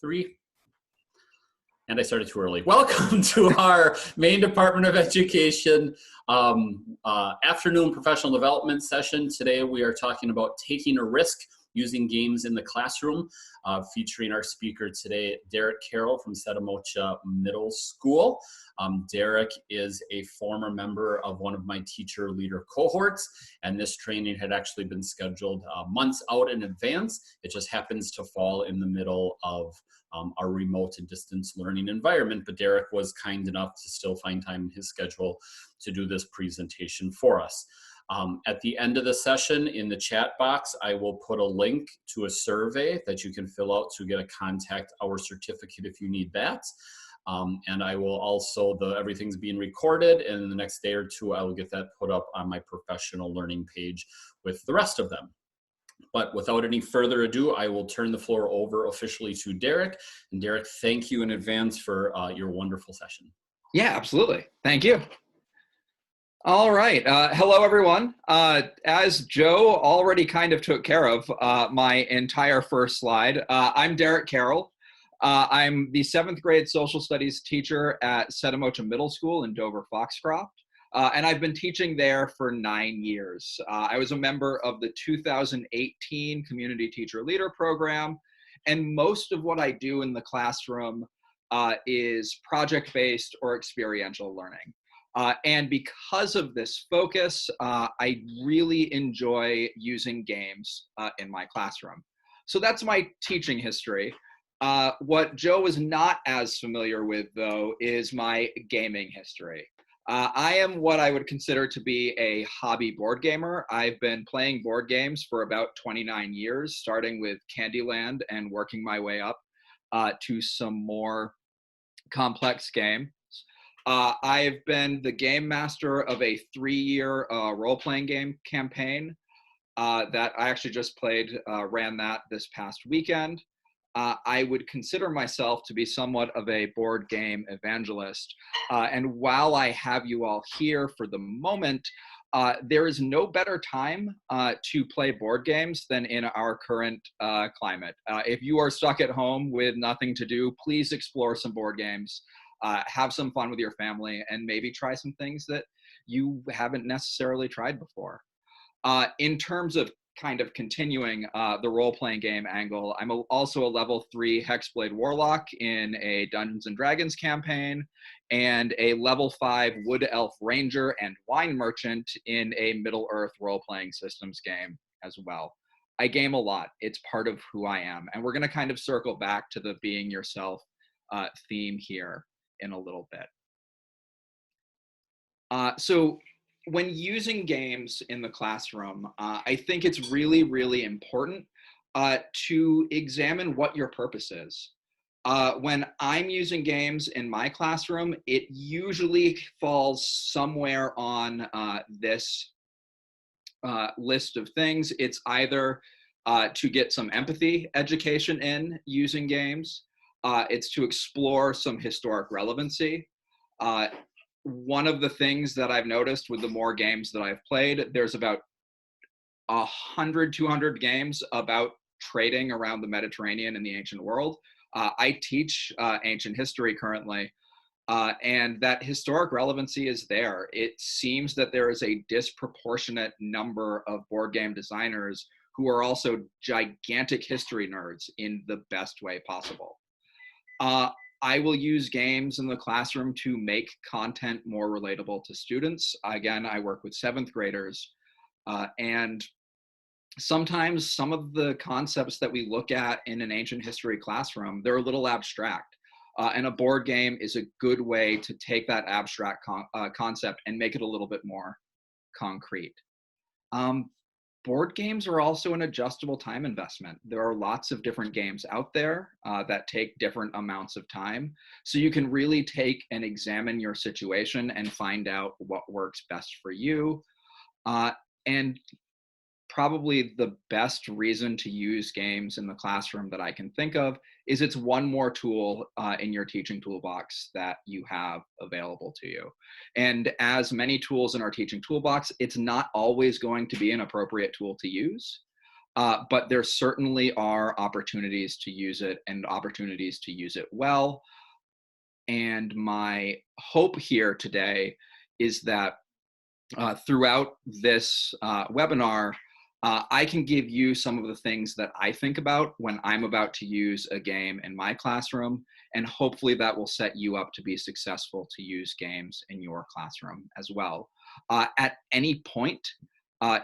3. And I started too early. Welcome to our Maine Department of Education afternoon professional development session. Today we are talking about taking a risk using games in the classroom, featuring our speaker today, Derek Carroll from SeDoMoCha Middle School. Derek is a former member of one of my teacher leader cohorts, and this training had actually been scheduled months out in advance. It just happens to fall in the middle of our remote and distance learning environment, but Derek was kind enough to still find time in his schedule to do this presentation for us. At the end of the session, in the chat box, I will put a link to a survey that you can fill out to get a contact our certificate if you need that. And I will also, everything's being recorded, and in the next day or two, I will get that put up on my professional learning page with the rest of them. But without any further ado, I will turn the floor over officially to Derek. And Derek, thank you in advance for your wonderful session. Yeah, absolutely. Thank you. All right. Hello, everyone. As Joe already kind of took care of my entire first slide, I'm Derek Carroll. I'm the 7th grade social studies teacher at SeDoMoCha Middle School in Dover-Foxcroft. And I've been teaching there for 9 years. I was a member of the 2018 Community Teacher Leader Program, and most of what I do in the classroom is project-based or experiential learning. And because of this focus, I really enjoy using games in my classroom. So that's my teaching history. What Joe is not as familiar with, though, is my gaming history. I am what I would consider to be a hobby board gamer. I've been playing board games for about 29 years, starting with Candyland and working my way up to some more complex games. I've been the game master of a 3-year role-playing game campaign that I actually just ran that this past weekend. I would consider myself to be somewhat of a board game evangelist. And while I have you all here for the moment, there is no better time to play board games than in our current climate. If you are stuck at home with nothing to do, please explore some board games, have some fun with your family, and maybe try some things that you haven't necessarily tried before. In terms of kind of continuing the role-playing game angle, I'm also a level 3 Hexblade Warlock in a Dungeons & Dragons campaign, and a level 5 Wood Elf Ranger and Wine Merchant in a Middle-earth role-playing systems game as well. I game a lot. It's part of who I am, and we're going to kind of circle back to the being yourself theme here in a little bit. So when using games in the classroom, I think it's really, really important to examine what your purpose is. When I'm using games in my classroom, it usually falls somewhere on this list of things. It's either to get some empathy education in using games. It's to explore some historic relevancy. One of the things that I've noticed with the more games that I've played, there's about 100, 200 games about trading around the Mediterranean and the ancient world. I teach ancient history currently, and that historic relevancy is there. It seems that there is a disproportionate number of board game designers who are also gigantic history nerds in the best way possible. I will use games in the classroom to make content more relatable to students. Again, I work with 7th graders, and sometimes some of the concepts that we look at in an ancient history classroom, they're a little abstract. And a board game is a good way to take that abstract concept and make it a little bit more concrete. Board games are also an adjustable time investment. There are lots of different games out there that take different amounts of time. So you can really take and examine your situation and find out what works best for you. And probably the best reason to use games in the classroom that I can think of is it's one more tool in your teaching toolbox that you have available to you. And as many tools in our teaching toolbox, it's not always going to be an appropriate tool to use. but there certainly are opportunities to use it and opportunities to use it well. And my hope here today is that throughout this webinar, I can give you some of the things that I think about when I'm about to use a game in my classroom, and hopefully that will set you up to be successful to use games in your classroom as well. At any point,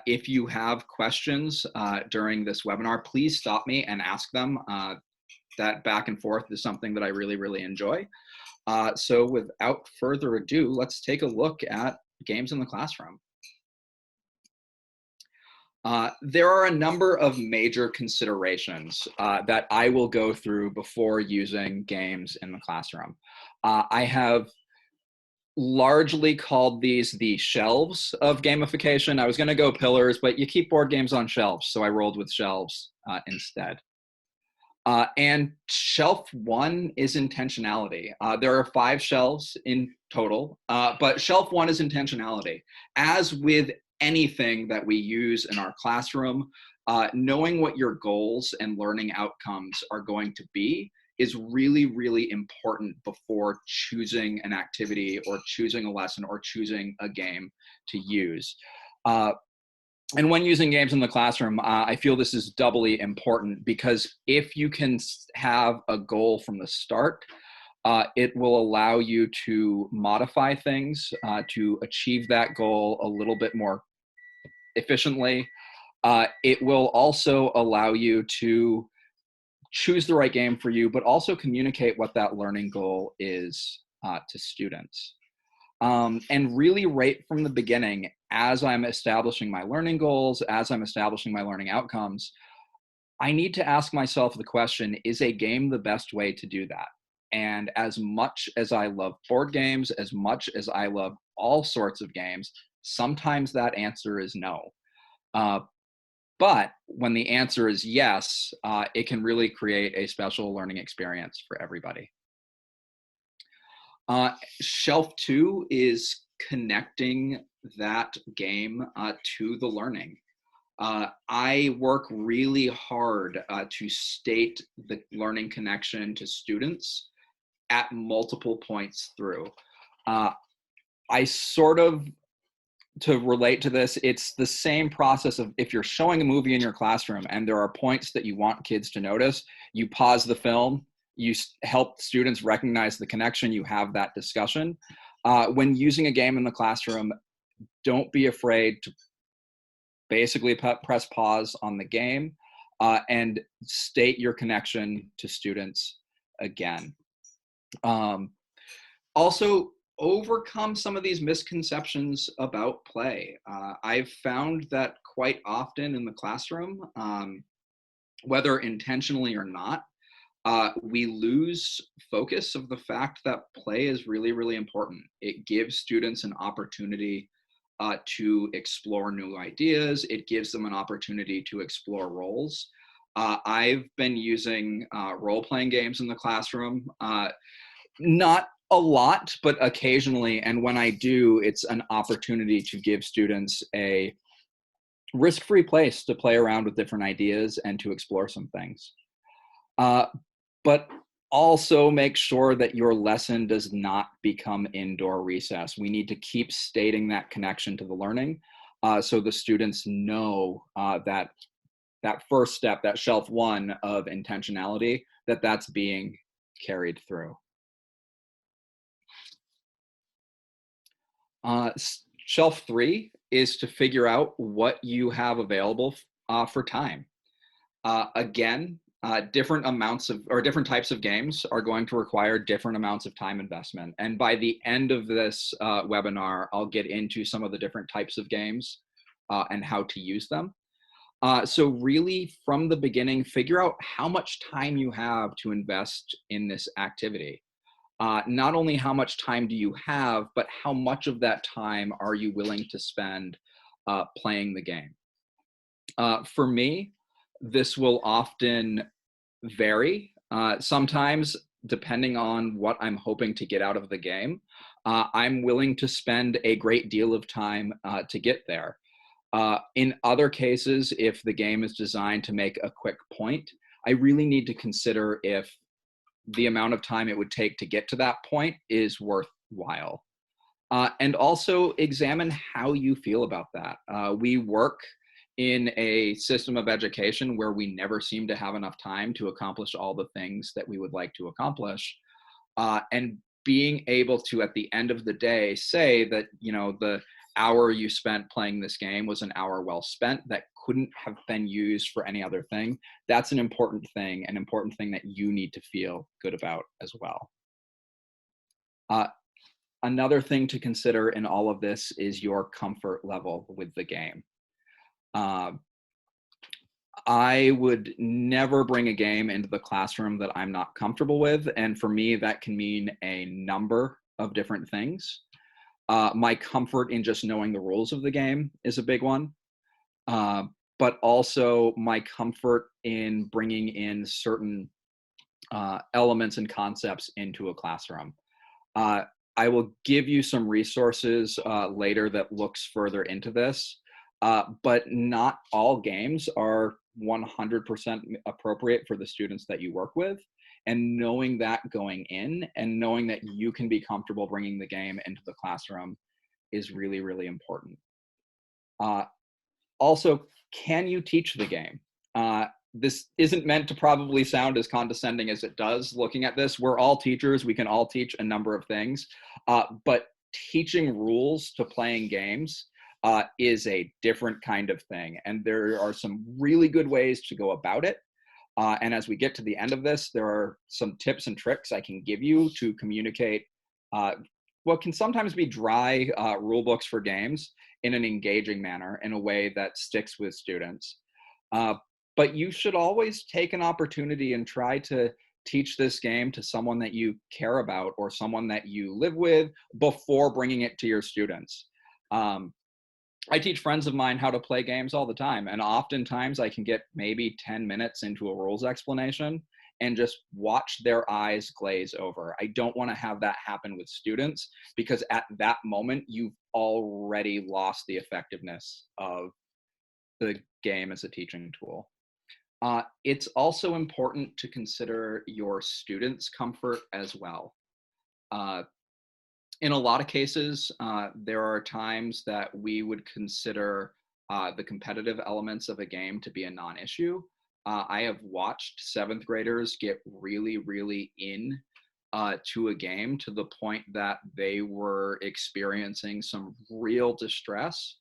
if you have questions during this webinar, please stop me and ask them. That back and forth is something that I really, really enjoy. So without further ado, let's take a look at games in the classroom. There are a number of major considerations that I will go through before using games in the classroom. I have largely called these the shelves of gamification. I was going to go pillars, but you keep board games on shelves, so I rolled with shelves instead. And shelf 1 is intentionality. There are 5 shelves in total, but shelf 1 is intentionality. As with anything that we use in our classroom, knowing what your goals and learning outcomes are going to be is really, really important before choosing an activity or choosing a lesson or choosing a game to use. And when using games in the classroom, I feel this is doubly important because if you can have a goal from the start, it will allow you to modify things to achieve that goal a little bit more efficiently. It will also allow you to choose the right game for you, but also communicate what that learning goal is to students. And really right from the beginning, as I'm establishing my learning goals, as I'm establishing my learning outcomes, I need to ask myself the question, is a game the best way to do that? And as much as I love board games, as much as I love all sorts of games, sometimes that answer is no. But when the answer is yes, it can really create a special learning experience for everybody. Shelf 2 is connecting that game to the learning. I work really hard to state the learning connection to students at multiple points through. I sort of, to relate to this, it's the same process of if you're showing a movie in your classroom and there are points that you want kids to notice, you pause the film, you help students recognize the connection, you have that discussion. When using a game in the classroom, don't be afraid to basically press pause on the game and state your connection to students again. Also, overcome some of these misconceptions about play. I've found that quite often in the classroom, whether intentionally or not, we lose focus of the fact that play is really, really important. It gives students an opportunity to explore new ideas. It gives them an opportunity to explore roles. I've been using role-playing games in the classroom, not a lot, but occasionally. And when I do, it's an opportunity to give students a risk-free place to play around with different ideas and to explore some things. But also make sure that your lesson does not become indoor recess. We need to keep stating that connection to the learning so the students know that first step, that shelf 1 of intentionality, that's being carried through. Shelf 3 is to figure out what you have available for time. Again, different amounts of, or different types of games are going to require different amounts of time investment. And by the end of this webinar, I'll get into some of the different types of games and how to use them. So really from the beginning, figure out how much time you have to invest in this activity. Not only how much time do you have, but how much of that time are you willing to spend playing the game? For me, this will often vary. Sometimes, depending on what I'm hoping to get out of the game, I'm willing to spend a great deal of time to get there. In other cases, if the game is designed to make a quick point, I really need to consider if the amount of time it would take to get to that point is worthwhile. And also examine how you feel about that. We work in a system of education where we never seem to have enough time to accomplish all the things that we would like to accomplish. And being able to, at the end of the day, say that, you know, the hour you spent playing this game was an hour well spent that couldn't have been used for any other thing. That's an important thing that you need to feel good about as well. Another thing to consider in all of this is your comfort level with the game. I would never bring a game into the classroom that I'm not comfortable with. And for me, that can mean a number of different things. My comfort in just knowing the rules of the game is a big one. But also my comfort in bringing in certain elements and concepts into a classroom. I will give you some resources later that looks further into this, but not all games are 100% appropriate for the students that you work with. And knowing that going in and knowing that you can be comfortable bringing the game into the classroom is really, really important. Also, can you teach the game? This isn't meant to probably sound as condescending as it does looking at this. We're all teachers. We can all teach a number of things. But teaching rules to playing games is a different kind of thing. And there are some really good ways to go about it. And as we get to the end of this, there are some tips and tricks I can give you to communicate what can sometimes be dry rule books for games in an engaging manner, in a way that sticks with students. But you should always take an opportunity and try to teach this game to someone that you care about or someone that you live with before bringing it to your students. I teach friends of mine how to play games all the time, and oftentimes I can get maybe 10 minutes into a rules explanation and just watch their eyes glaze over. I don't want to have that happen with students, because at that moment, you've already lost the effectiveness of the game as a teaching tool. It's also important to consider your students' comfort as well. In a lot of cases, there are times that we would consider the competitive elements of a game to be a non-issue. I have watched 7th graders get really, really in to a game to the point that they were experiencing some real distress.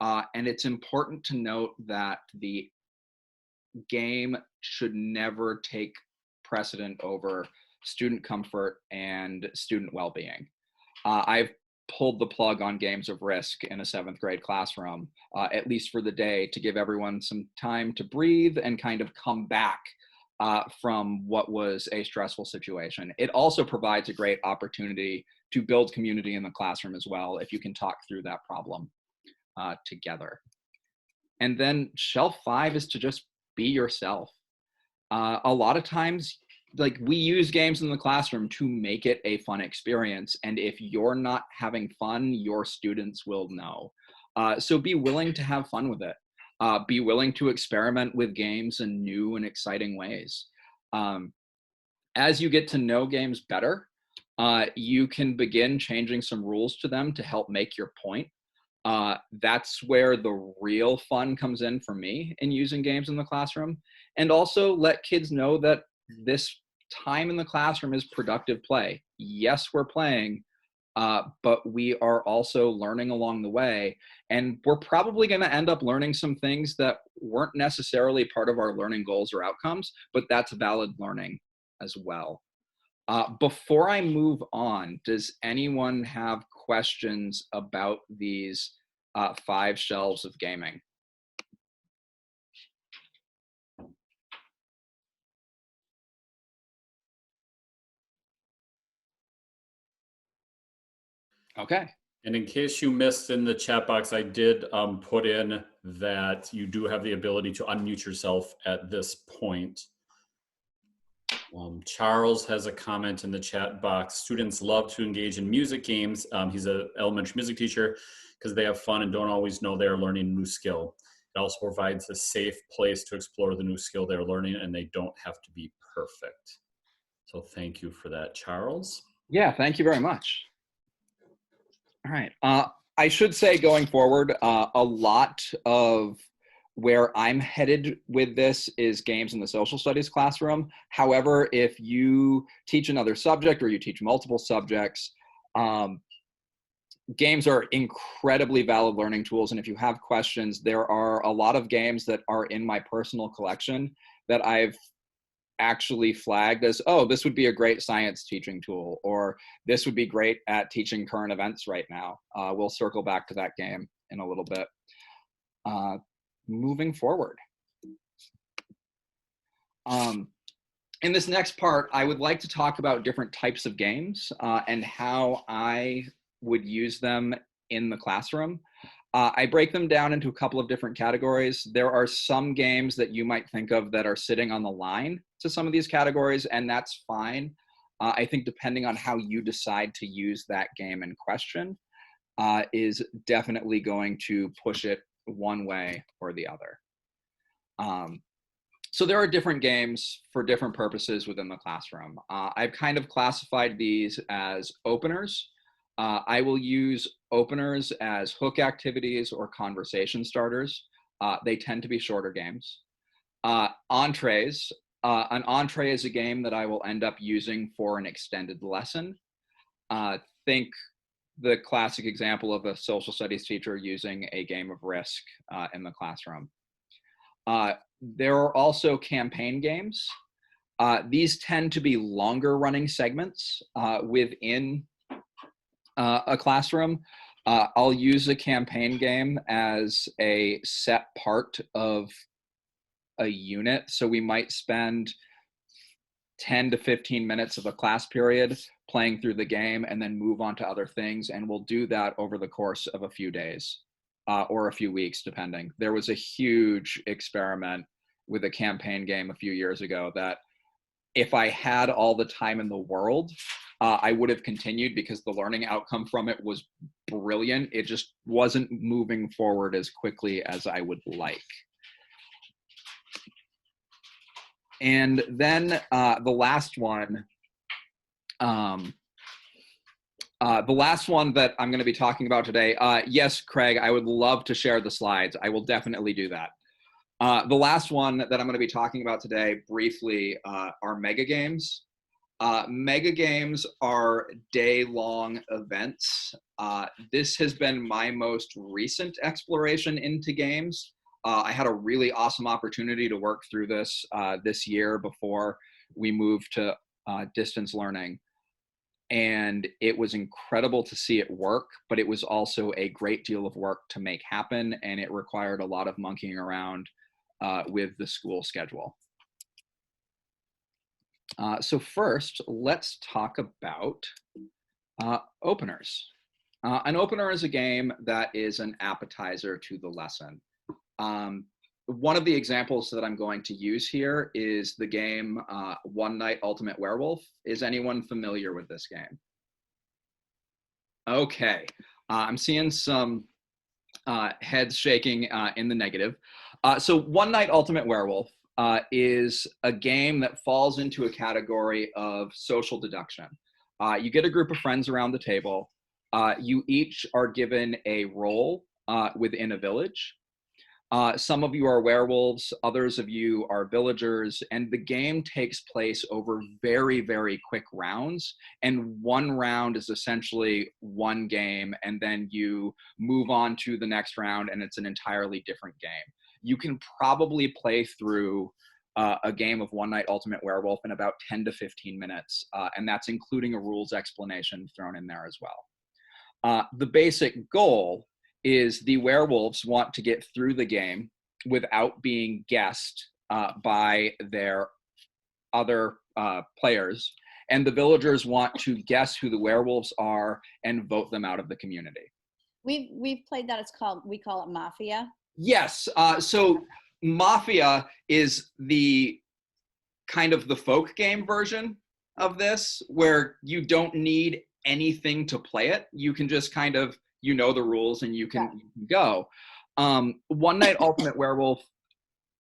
And it's important to note that the game should never take precedent over student comfort and student well-being. I've pulled the plug on games of Risk in a 7th grade classroom, at least for the day, to give everyone some time to breathe and kind of come back from what was a stressful situation. It also provides a great opportunity to build community in the classroom as well, if you can talk through that problem together. And then shelf 5 is to just be yourself. A lot of times, like, we use games in the classroom to make it a fun experience. And if you're not having fun, your students will know. So be willing to have fun with it. Be willing to experiment with games in new and exciting ways. As you get to know games better, you can begin changing some rules to them to help make your point. That's where the real fun comes in for me in using games in the classroom. And also let kids know that this time in the classroom is productive play. Yes, we're playing, but we are also learning along the way. And we're probably going to end up learning some things that weren't necessarily part of our learning goals or outcomes, but that's valid learning as well. Before I move on, does anyone have questions about these 5 shelves of gaming? Okay. And in case you missed in the chat box, I did put in that you do have the ability to unmute yourself at this point. Charles has a comment in the chat box. Students love to engage in music games. He's an elementary music teacher because they have fun and don't always know they're learning a new skill. It also provides a safe place to explore the new skill they're learning, and they don't have to be perfect. So thank you for that, Charles. Yeah, thank you very much. All right. I should say going forward, a lot of where I'm headed with this is games in the social studies classroom. However, if you teach another subject or you teach multiple subjects, games are incredibly valid learning tools. And if you have questions, there are a lot of games that are in my personal collection that I've actually flagged as, oh, this would be a great science teaching tool, or this would be great at teaching current events right now. We'll circle back to that game in a little bit. Moving forward. In this next part, I would like to talk about different types of games and how I would use them in the classroom. I break them down into a couple of different categories. There are some games that you might think of that are sitting on the line to some of these categories, and that's fine. I think depending on how you decide to use that game in question is definitely going to push it one way or the other. So there are different games for different purposes within the classroom. I've kind of classified these as openers. I will use openers as hook activities or conversation starters. They tend to be shorter games. Entrees. An entree is a game that I will end up using for an extended lesson. Think the classic example of a social studies teacher using a game of Risk in the classroom. There are also campaign games. These tend to be longer running segments within a classroom. I'll use a campaign game as a set part of a unit. So we might spend 10 to 15 minutes of a class period playing through the game and then move on to other things. And we'll do that over the course of a few days or a few weeks, depending. There was a huge experiment with a campaign game a few years ago that if I had all the time in the world, I would have continued because the learning outcome from it was brilliant. It just wasn't moving forward as quickly as I would like. And then the last one that I'm going to be talking about today, yes, Craig, I would love to share the slides. I will definitely do that. The last one that I'm going to be talking about today briefly are mega games. Mega games are day-long events. This has been my most recent exploration into games. I had a really awesome opportunity to work through this this year before we moved to distance learning. And it was incredible to see it work, but it was also a great deal of work to make happen, and it required a lot of monkeying around with the school schedule. So first, let's talk about openers. An opener is a game that is an appetizer to the lesson. One of the examples that I'm going to use here is the game One Night Ultimate Werewolf. Is anyone familiar with this game? Okay, I'm seeing some heads shaking in the negative. So One Night Ultimate Werewolf is a game that falls into a category of social deduction. You get a group of friends around the table. You each are given a role within a village. Some of you are werewolves, others of you are villagers, and the game takes place over very, very quick rounds. And one round is essentially one game, and then you move on to the next round, and it's an entirely different game. You can probably play through a game of One Night Ultimate Werewolf in about 10 to 15 minutes, and that's including a rules explanation thrown in there as well. The basic goal is the werewolves want to get through the game without being guessed by their other players, and the villagers want to guess who the werewolves are and vote them out of the community. We've played that. We call it Mafia. Yes. So Mafia is the kind of the folk game version of this, where you don't need anything to play it. You can just kind of, you know the rules and you can go. One Night Ultimate Werewolf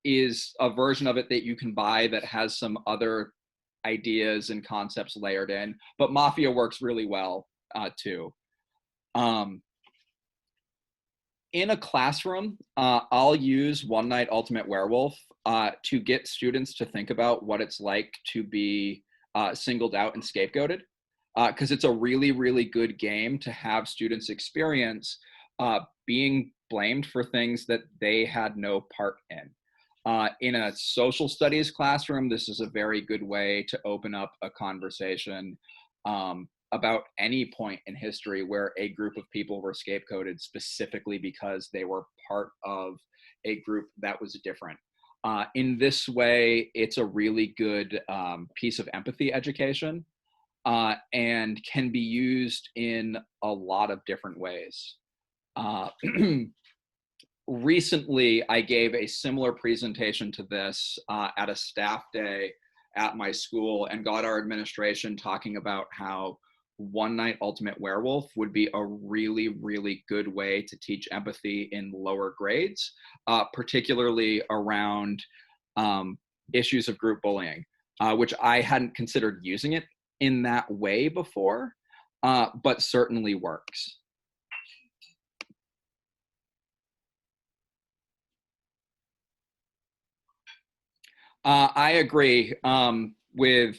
is a version of it that you can buy that has some other ideas and concepts layered in, but Mafia works really well too. In a classroom, I'll use One Night Ultimate Werewolf to get students to think about what it's like to be singled out and scapegoated, because it's a really, really good game to have students experience being blamed for things that they had no part in. In a social studies classroom, this is a very good way to open up a conversation about any point in history where a group of people were scapegoated specifically because they were part of a group that was different. In this way, it's a really good piece of empathy education and can be used in a lot of different ways. Recently, I gave a similar presentation to this at a staff day at my school and got our administration talking about how One Night Ultimate Werewolf would be a really, really good way to teach empathy in lower grades, particularly around issues of group bullying, which I hadn't considered using it in that way before, but certainly works. I agree with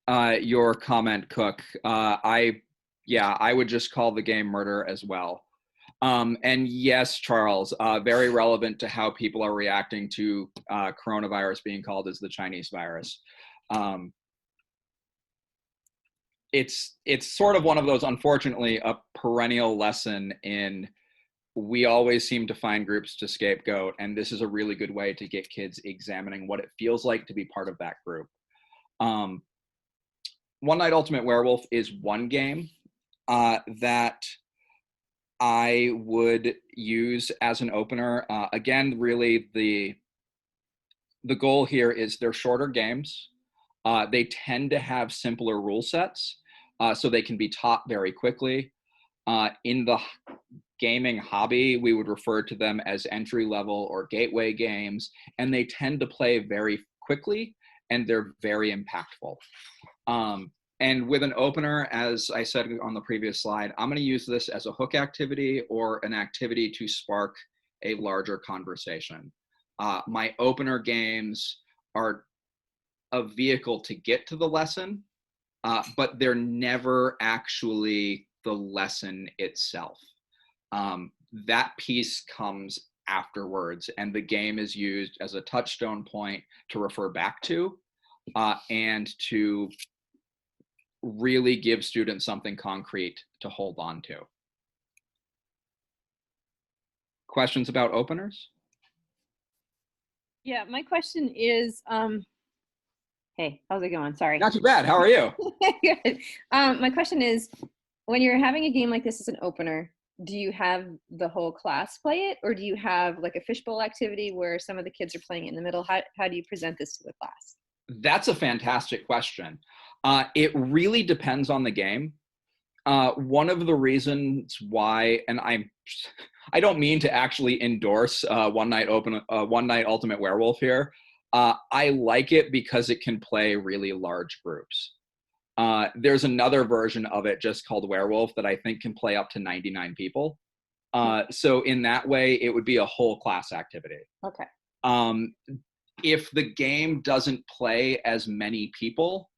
your comment, Cook. I would just call the game murder as well. And yes, Charles, very relevant to how people are reacting to coronavirus being called as the Chinese virus. It's sort of one of those, unfortunately, a perennial lesson in we always seem to find groups to scapegoat, and this is a really good way to get kids examining what it feels like to be part of that group. One Night Ultimate Werewolf is one game that I would use as an opener. Again, really the goal here is they're shorter games. They tend to have simpler rule sets, so they can be taught very quickly. In the gaming hobby, we would refer to them as entry level or gateway games, and they tend to play very quickly and they're very impactful. And with an opener, as I said on the previous slide, I'm going to use this as a hook activity or an activity to spark a larger conversation. My opener games are a vehicle to get to the lesson, but they're never actually the lesson itself. That piece comes afterwards, and the game is used as a touchstone point to refer back to and to really give students something concrete to hold on to. Questions about openers? Yeah, my question is, hey, how's it going? Sorry. Not too bad. How are you? Good. My question is, when you're having a game like this as an opener, do you have the whole class play it, or do you have like a fishbowl activity where some of the kids are playing it in the middle? How do you present this to the class? That's a fantastic question. It really depends on the game. One of the reasons why, and I don't mean to actually endorse One Night Ultimate Werewolf here. I like it because it can play really large groups. There's another version of it just called Werewolf that I think can play up to 99 people. So in that way, it would be a whole class activity. Okay. If the game doesn't play as many people,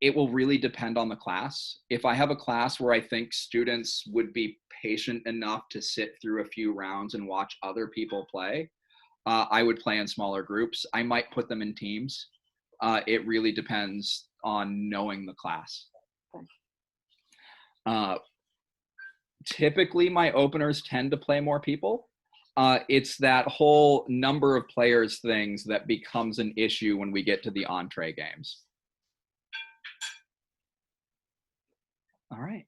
it will really depend on the class. If I have a class where I think students would be patient enough to sit through a few rounds and watch other people play, I would play in smaller groups. I might put them in teams. It really depends on knowing the class. Okay. Typically, my openers tend to play more people. It's that whole number of players things that becomes an issue when we get to the entree games. All right.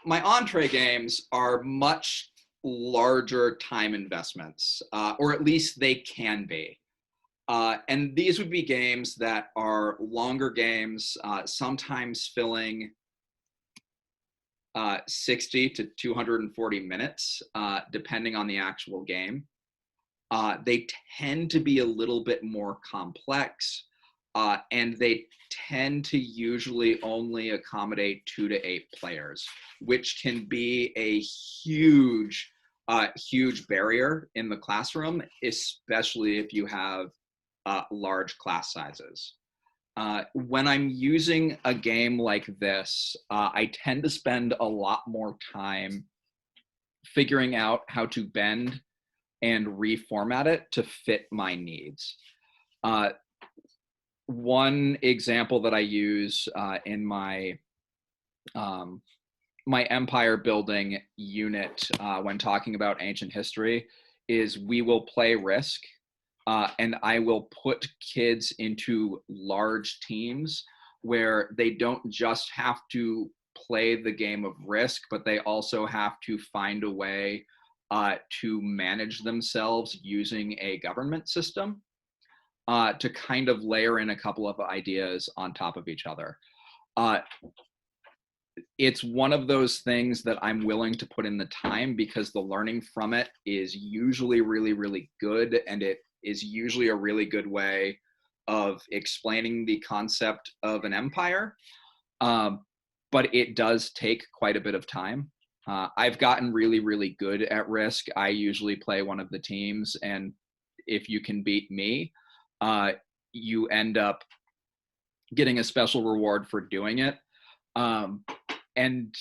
My entree games are much larger time investments, or at least they can be. And these would be games that are longer games, sometimes filling 60 to 240 minutes, depending on the actual game. They tend to be a little bit more complex, and they tend to usually only accommodate 2 to 8 players, which can be a huge, huge barrier in the classroom, especially if you have large class sizes. When I'm using a game like this, I tend to spend a lot more time figuring out how to bend and reformat it to fit my needs. One example that I use in my my empire building unit when talking about ancient history is we will play Risk, and I will put kids into large teams where they don't just have to play the game of Risk, but they also have to find a way to manage themselves using a government system, to kind of layer in a couple of ideas on top of each other. It's one of those things that I'm willing to put in the time because the learning from it is usually really, really good, and it is usually a really good way of explaining the concept of an empire, but it does take quite a bit of time. I've gotten really, really good at Risk. I usually play one of the teams, and if you can beat me, you end up getting a special reward for doing it. And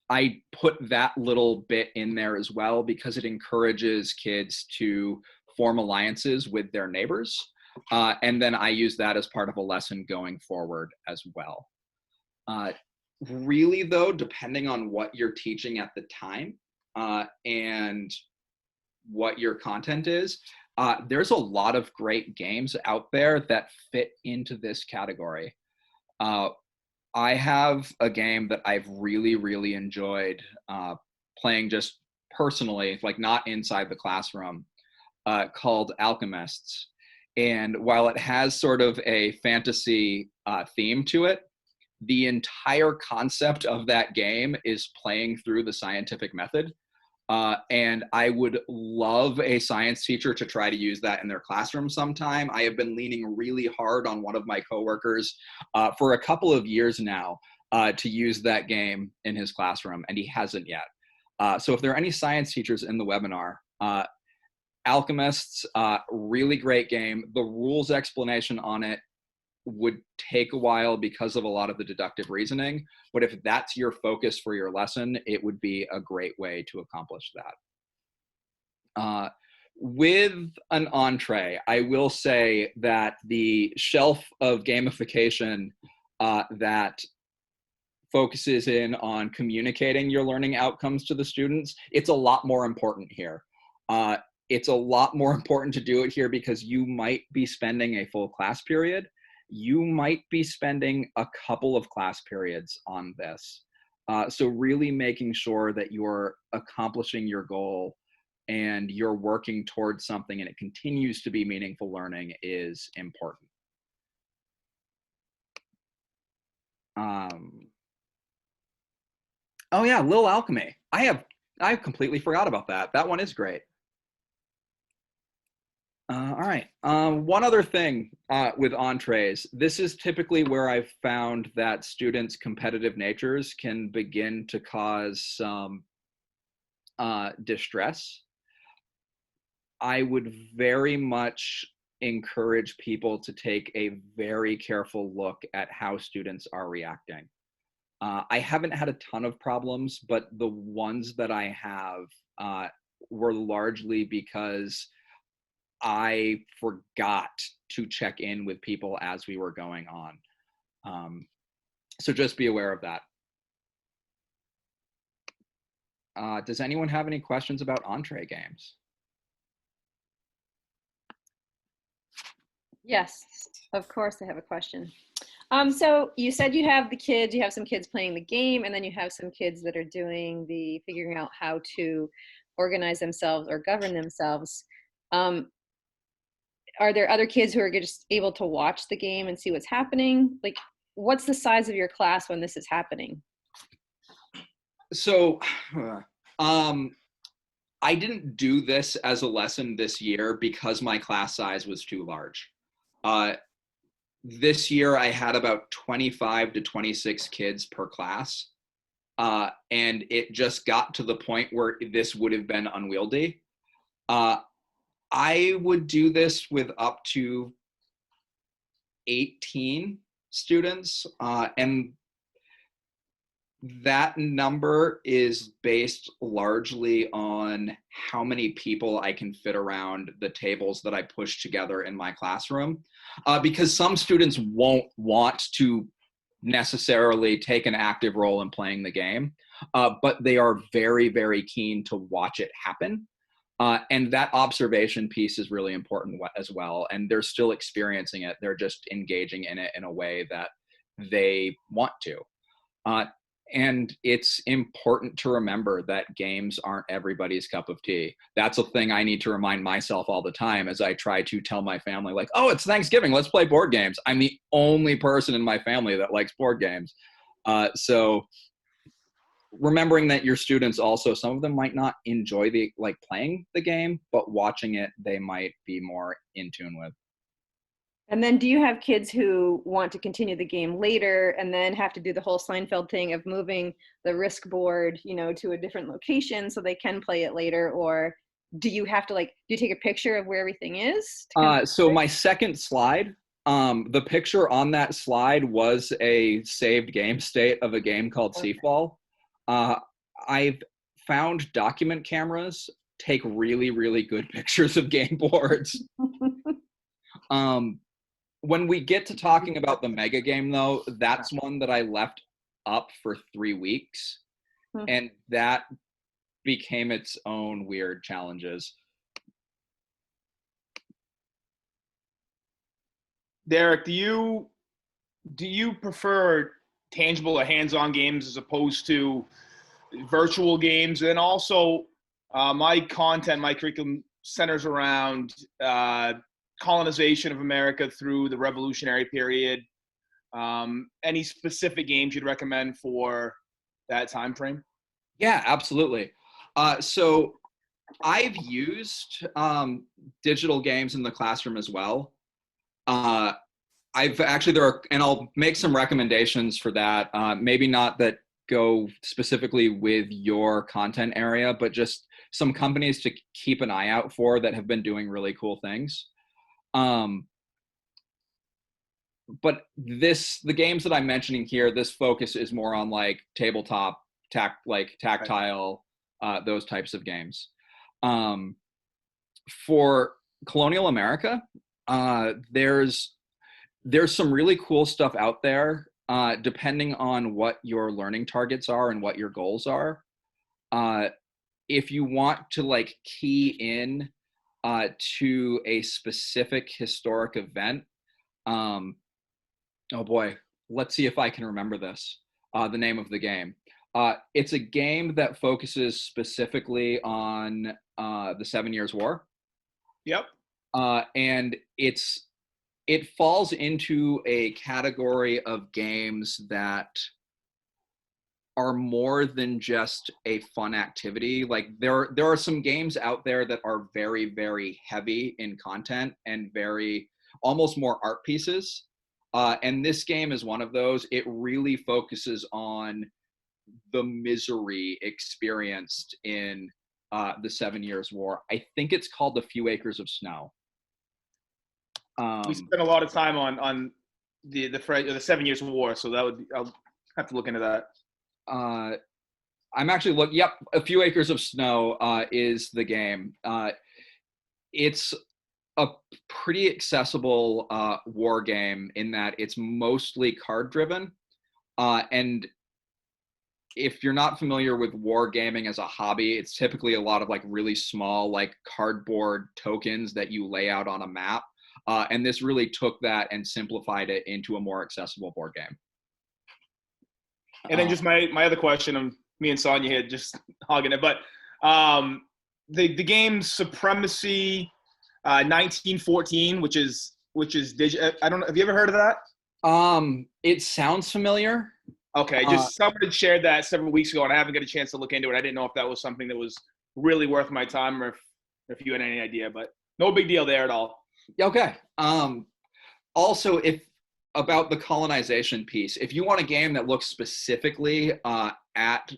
I put that little bit in there as well because it encourages kids to form alliances with their neighbors. And then I use that as part of a lesson going forward as well. Really though, depending on what you're teaching at the time and what your content is, there's a lot of great games out there that fit into this category. I have a game that I've really, really enjoyed playing just personally, like not inside the classroom, called Alchemists. And while it has sort of a fantasy theme to it, the entire concept of that game is playing through the scientific method. And I would love a science teacher to try to use that in their classroom sometime. I have been leaning really hard on one of my coworkers for a couple of years now to use that game in his classroom, and he hasn't yet. So if there are any science teachers in the webinar, Alchemists, really great game. The rules explanation on it would take a while because of a lot of the deductive reasoning, but if that's your focus for your lesson, it would be a great way to accomplish that. With an entree, I will say that the shelf of gamification that focuses in on communicating your learning outcomes to the students, it's a lot more important here. It's a lot more important to do it here because you might be spending a full class period. You might be spending a couple of class periods on this. So really making sure that you're accomplishing your goal and you're working towards something and it continues to be meaningful learning is important. Oh yeah, Little Alchemy. I completely forgot about that. That one is great. All right. One other thing with entrees. This is typically where I've found that students' competitive natures can begin to cause some distress. I would very much encourage people to take a very careful look at how students are reacting. I haven't had a ton of problems, but the ones that I have were largely because I forgot to check in with people as we were going on. So just be aware of that. Does anyone have any questions about entree games? Yes, of course I have a question. So you said you have some kids playing the game, and then you have some kids that are doing the figuring out how to organize themselves or govern themselves. Are there other kids who are just able to watch the game and see what's happening? Like, what's the size of your class when this is happening? So, I didn't do this as a lesson this year because my class size was too large. This year I had about 25 to 26 kids per class. And it just got to the point where this would have been unwieldy. I would do this with up to 18 students, and that number is based largely on how many people I can fit around the tables that I push together in my classroom, because some students won't want to necessarily take an active role in playing the game, but they are very, very keen to watch it happen. And that observation piece is really important as well. And they're still experiencing it. They're just engaging in it in a way that they want to. And it's important to remember that games aren't everybody's cup of tea. That's a thing I need to remind myself all the time as I try to tell my family, like, oh, it's Thanksgiving, let's play board games. I'm the only person in my family that likes board games. So remembering that your students also, some of them might not enjoy playing the game, but watching it, they might be more in tune with. And then do you have kids who want to continue the game later and then have to do the whole Seinfeld thing of moving the risk board, to a different location so they can play it later? Or do you have to do you take a picture of where everything is? So my second slide, the picture on that slide was a saved game state of a game called Seafall. I've found document cameras take really, really good pictures of game boards. When we get to talking about the mega game, though, that's one that I left up for 3 weeks, and that became its own weird challenges. Derek, do you prefer tangible or hands-on games as opposed to virtual games? And also, my curriculum centers around colonization of America through the Revolutionary period. Any specific games you'd recommend for that time frame? Yeah, absolutely. So I've used digital games in the classroom as well. And I'll make some recommendations for that. Maybe not that go specifically with your content area, but just some companies to keep an eye out for that have been doing really cool things. But the games that I'm mentioning here, this focus is more on tabletop, tactile, those types of games. For Colonial America, there's some really cool stuff out there, depending on what your learning targets are and what your goals are. If you want to key in to a specific historic event, oh boy, let's see if I can remember this, the name of the game. It's a game that focuses specifically on the 7 Years' War. Yep. And it falls into a category of games that are more than just a fun activity. There are some games out there that are very, very heavy in content and very almost more art pieces. And this game is one of those. It really focuses on the misery experienced in the 7 Years' War. I think it's called A Few Acres of Snow. We spent a lot of time on the 7 Years' War, so I'll have to look into that. I'm actually looking. Yep, A Few Acres of Snow is the game. It's a pretty accessible war game in that it's mostly card driven, and if you're not familiar with war gaming as a hobby, it's typically a lot of really small cardboard tokens that you lay out on a map, and this really took that and simplified it into a more accessible board game. And then just my other question, me and Sonia here just hogging it, but the game Supremacy 1914, which is digital. I don't know. Have you ever heard of that? It sounds familiar. Okay, just somebody shared that several weeks ago, and I haven't got a chance to look into it. I didn't know if that was something that was really worth my time, or if you had any idea, but no big deal there at all. Okay. Also, if about the colonization piece, if you want a game that looks specifically at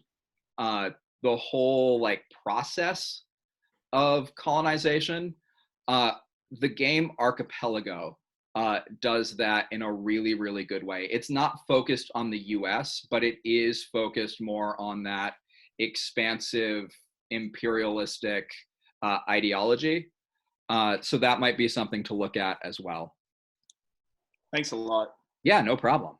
the whole like process of colonization, the game Archipelago does that in a really, really good way. It's not focused on the US, but it is focused more on that expansive imperialistic ideology. So that might be something to look at as well. Thanks a lot. Yeah, no problem.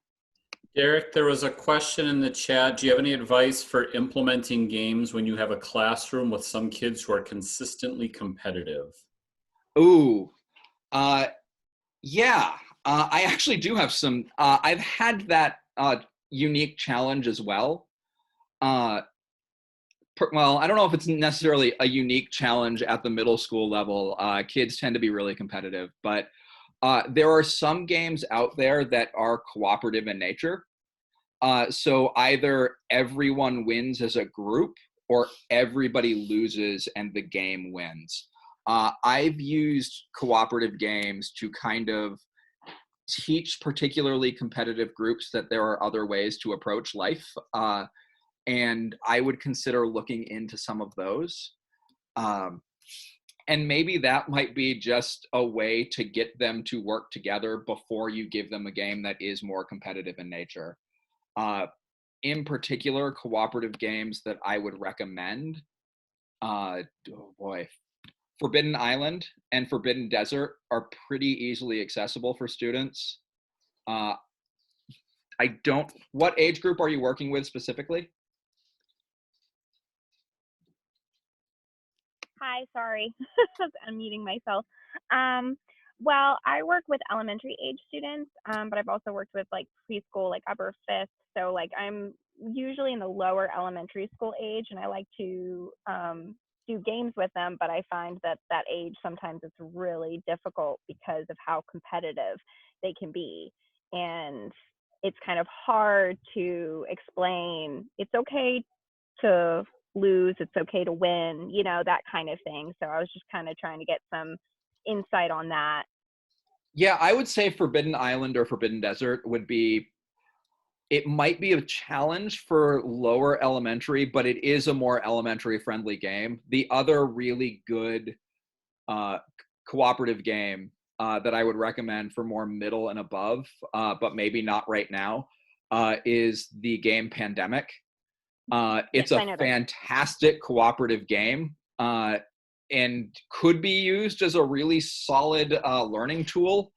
Derek, there was a question in the chat. Do you have any advice for implementing games when you have a classroom with some kids who are consistently competitive? Ooh, yeah, I actually do have some. I've had that unique challenge as well. Well, I don't know if it's necessarily a unique challenge at the middle school level. Kids tend to be really competitive, but there are some games out there that are cooperative in nature. So either everyone wins as a group or everybody loses and the game wins. I've used cooperative games to kind of teach particularly competitive groups that there are other ways to approach life. And I would consider looking into some of those. And maybe that might be just a way to get them to work together before you give them a game that is more competitive in nature. In particular, cooperative games that I would recommend, oh boy, Forbidden Island and Forbidden Desert are pretty easily accessible for students. What age group are you working with specifically? Hi, sorry, I'm muting myself. Well, I work with elementary age students, but I've also worked with like preschool, like upper fifth. So like I'm usually in the lower elementary school age, and I like to do games with them, but I find that that age sometimes it's really difficult because of how competitive they can be. And it's kind of hard to explain it's okay to lose, it's okay to win, you know, that kind of thing. So I was just kind of trying to get some insight on that. Yeah, I would say Forbidden Island or Forbidden Desert it might be a challenge for lower elementary, but it is a more elementary friendly game. The other really good cooperative game that I would recommend for more middle and above, but maybe not right now, is the game Pandemic. It's a fantastic cooperative game and could be used as a really solid learning tool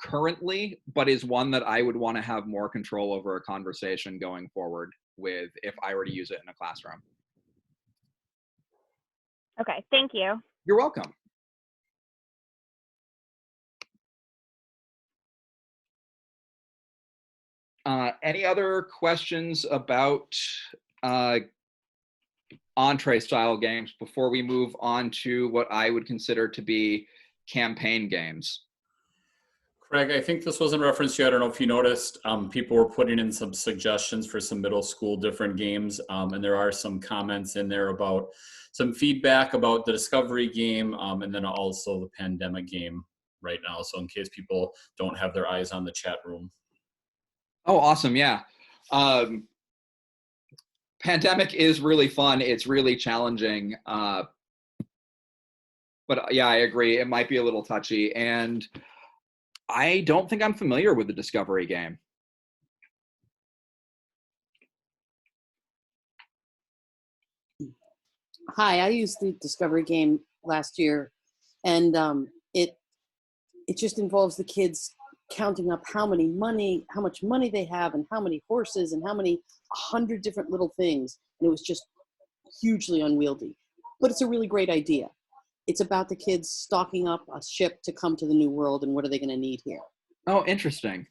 currently, but is one that I would want to have more control over a conversation going forward with if I were to use it in a classroom. Okay, thank you. You're welcome. Any other questions about entree style games before we move on to what I would consider to be campaign games? Craig, I think this was in reference to, I don't know if you noticed, people were putting in some suggestions for some middle school different games, and there are some comments in there about some feedback about the Discovery game, and then also the Pandemic game right now. So in case people don't have their eyes on the chat room. Oh, awesome. Yeah. Pandemic is really fun. It's really challenging. But yeah, I agree. It might be a little touchy. And I don't think I'm familiar with the Discovery game. Hi, I used the Discovery game last year, and it just involves the kids counting up how much money they have, and how many horses, and how many 100 different little things, and it was just hugely unwieldy. But it's a really great idea. It's about the kids stocking up a ship to come to the new world, and what are they going to need here. Oh, interesting.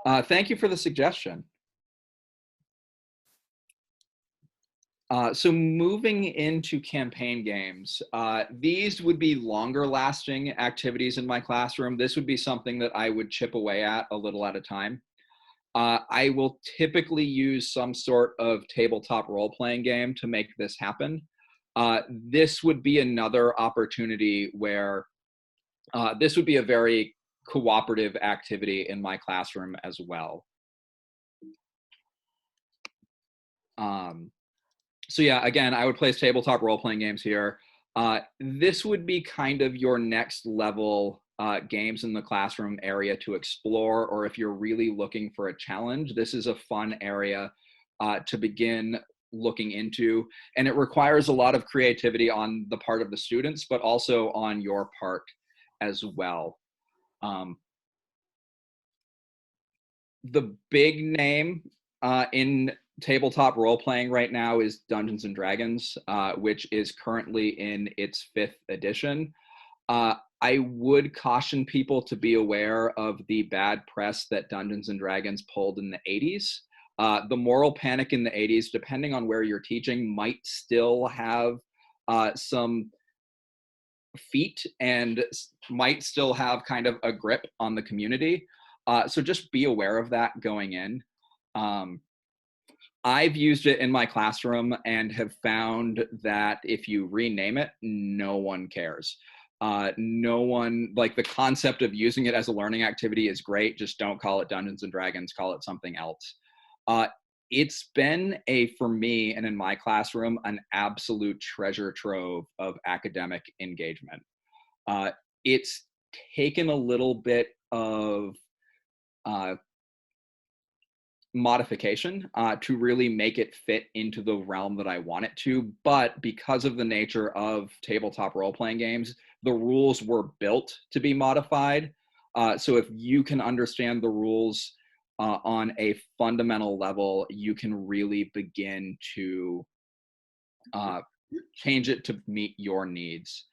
Thank you for the suggestion. So moving into campaign games, these would be longer lasting activities in my classroom. This would be something that I would chip away at a little at a time. I will typically use some sort of tabletop role-playing game to make this happen. This would be another opportunity where this would be a very cooperative activity in my classroom as well. So yeah, again, I would place tabletop role-playing games here. This would be kind of your next level games in the classroom area to explore, or if you're really looking for a challenge, this is a fun area to begin looking into. And it requires a lot of creativity on the part of the students, but also on your part as well. The big name in tabletop role-playing right now is Dungeons and Dragons, which is currently in its 5th edition. I would caution people to be aware of the bad press that Dungeons and Dragons pulled in the 80s. The moral panic in the 80s, depending on where you're teaching, might still have some feet and might still have kind of a grip on the community. So just be aware of that going in. I've used it in my classroom and have found that if you rename it, no one cares. No one, like the concept of using it as a learning activity is great. Just don't call it Dungeons and Dragons, call it something else. It's been for me and in my classroom, an absolute treasure trove of academic engagement. It's taken a little bit of modification to really make it fit into the realm that I want it to. But because of the nature of tabletop role-playing games, the rules were built to be modified. So if you can understand the rules on a fundamental level, you can really begin to change it to meet your needs.